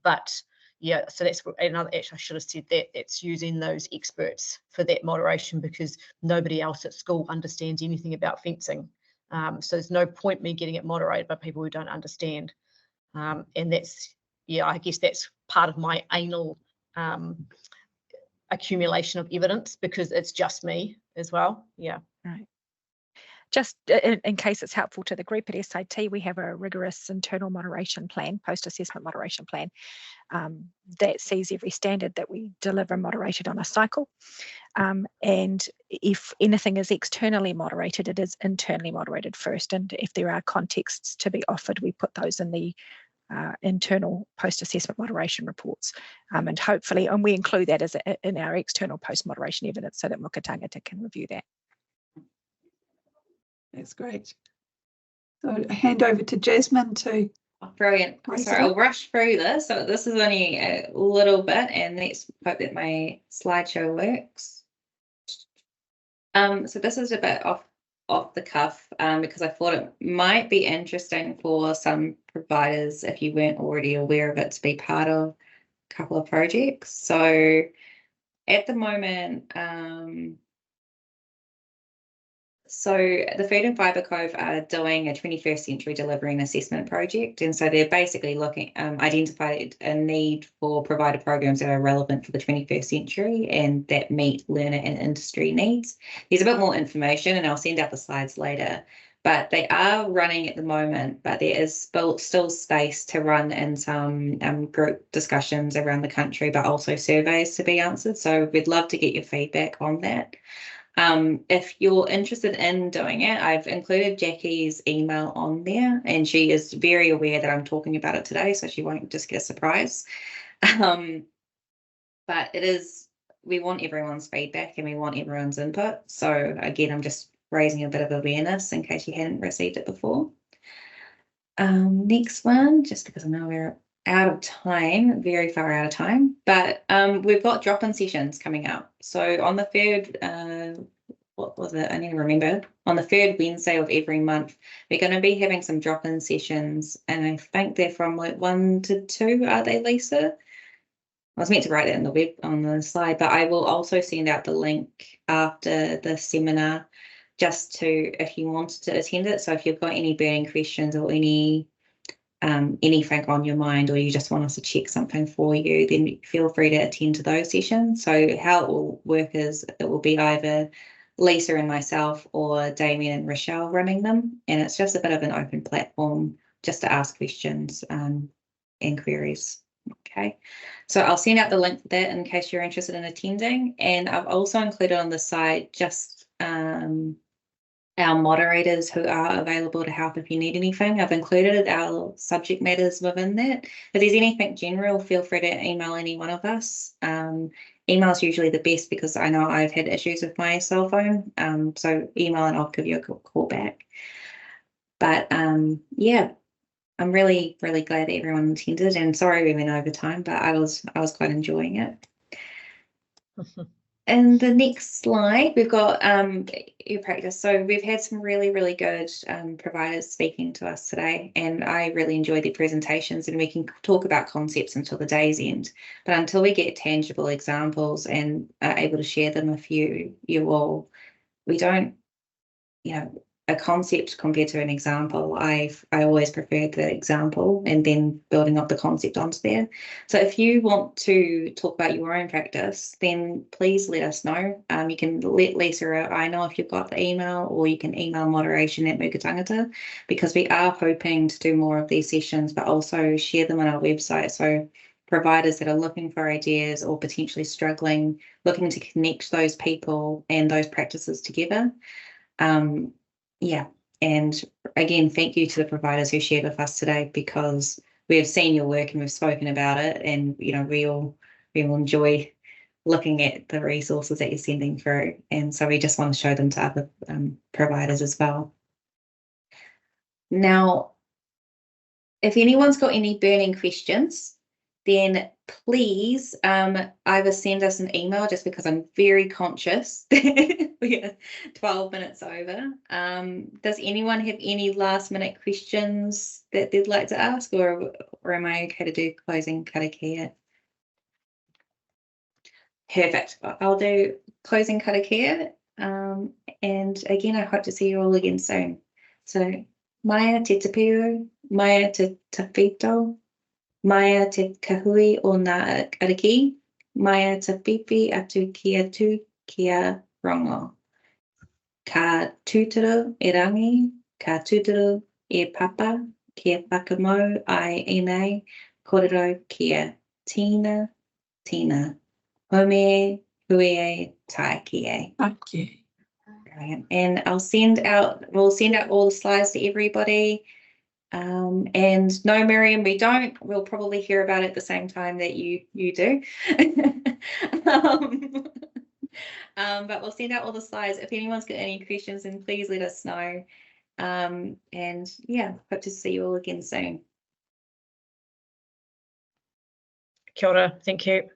K: But yeah, so that's another, actually I should have said that, it's using those experts for that moderation because nobody else at school understands anything about fencing. So there's no point me getting it moderated by people who don't understand. And that's, yeah, I guess that's part of my anal accumulation of evidence because it's just me as well. Yeah.
F: Right. Just in case it's helpful to the group at SIT, we have a rigorous internal moderation plan, post-assessment moderation plan, that sees every standard that we deliver moderated on a cycle. And if anything is externally moderated, it is internally moderated first. And if there are contexts to be offered, we put those in the internal post-assessment moderation reports. And hopefully, and we include that as in our external post-moderation evidence so that Muka Tangata can review that.
A: That's great. So I hand over to Jasmine to.
D: Oh, brilliant. Sorry, I'll rush through this. So this is only a little bit, and let's hope that my slideshow works. So this is a bit off the cuff because I thought it might be interesting for some providers, if you weren't already aware of it, to be part of couple of projects. So at the moment, so the Food and Fibre Cove are doing a 21st Century Delivery and Assessment project. And so they're basically looking, identified a need for provider programs that are relevant for the 21st century and that meet learner and industry needs. There's a bit more information and I'll send out the slides later, but they are running at the moment, but there is still space to run in some group discussions around the country, but also surveys to be answered. So we'd love to get your feedback on that. If you're interested in doing it, I've included Jackie's email on there, and she is very aware that I'm talking about it today, so she won't just get a surprise. But we want everyone's feedback and we want everyone's input. So again, I'm just raising a bit of awareness in case you hadn't received it before. Next one, just because I know we're out of time, very far out of time, but we've got drop-in sessions coming up. So on the third, what was it? I need to remember. On the third Wednesday of every month, we're going to be having some drop-in sessions, and I think they're from like 1 to 2. Are they, Lisa? I was meant to write that on the slide, but I will also send out the link after the seminar, just to if you wanted to attend it. So if you've got any burning questions or anything on your mind, or you just want us to check something for you, then feel free to attend to those sessions. So how it will work is it will be either Lisa and myself or Damien and Rochelle running them, and it's just a bit of an open platform just to ask questions and queries. Okay, so I'll send out the link for that in case you're interested in attending, and I've also included on the side just our moderators who are available to help if you need anything. I've included our subject matters within that. If there's anything general, feel free to email any one of us. Email is usually the best because I know I've had issues with my cell phone. So email and I'll give you a call back. But yeah, I'm really, really glad that everyone attended, and sorry we went over time, but I was quite enjoying it. And the next slide, we've got your practice. So we've had some really, really good providers speaking to us today, and I really enjoyed their presentations, and we can talk about concepts until the day's end. But until we get tangible examples and are able to share them with you all, we don't, a concept compared to an example, I always prefer the example and then building up the concept onto there. So if you want to talk about your own practice, then please let us know. You can let Lisa or I know if you've got the email, or you can email moderation@Muka Tangata, because we are hoping to do more of these sessions, but also share them on our website. So providers that are looking for ideas or potentially struggling, looking to connect those people and those practices together. Yeah, and again, thank you to the providers who shared with us today, because we have seen your work and we've spoken about it, and we all enjoy looking at the resources that you're sending through, and so we just want to show them to other providers as well. Now, if anyone's got any burning questions, then please either send us an email, just because I'm very conscious that we are 12 minutes over. Does anyone have any last minute questions that they'd like to ask, or am I okay to do closing karakia? Perfect. I'll do closing karakia. And again, I hope to see you all again soon. So, Maya te tapio, Maya te tawhito, Maya te kahui o ngā ariki, Maya te pipi atu kia rongo. Ka tūturu e rangi, ka tūturu e papa, kia whakamau ai enei, kōrero kia tina. Home hui tai kie.
A: Okay.
D: Brilliant. And we'll send out all the slides to everybody. And no, Miriam, we don't. We'll probably hear about it at the same time that you do. But we'll send out all the slides. If anyone's got any questions, then please let us know. And yeah, hope to see you all again soon.
K: Kia ora, thank you.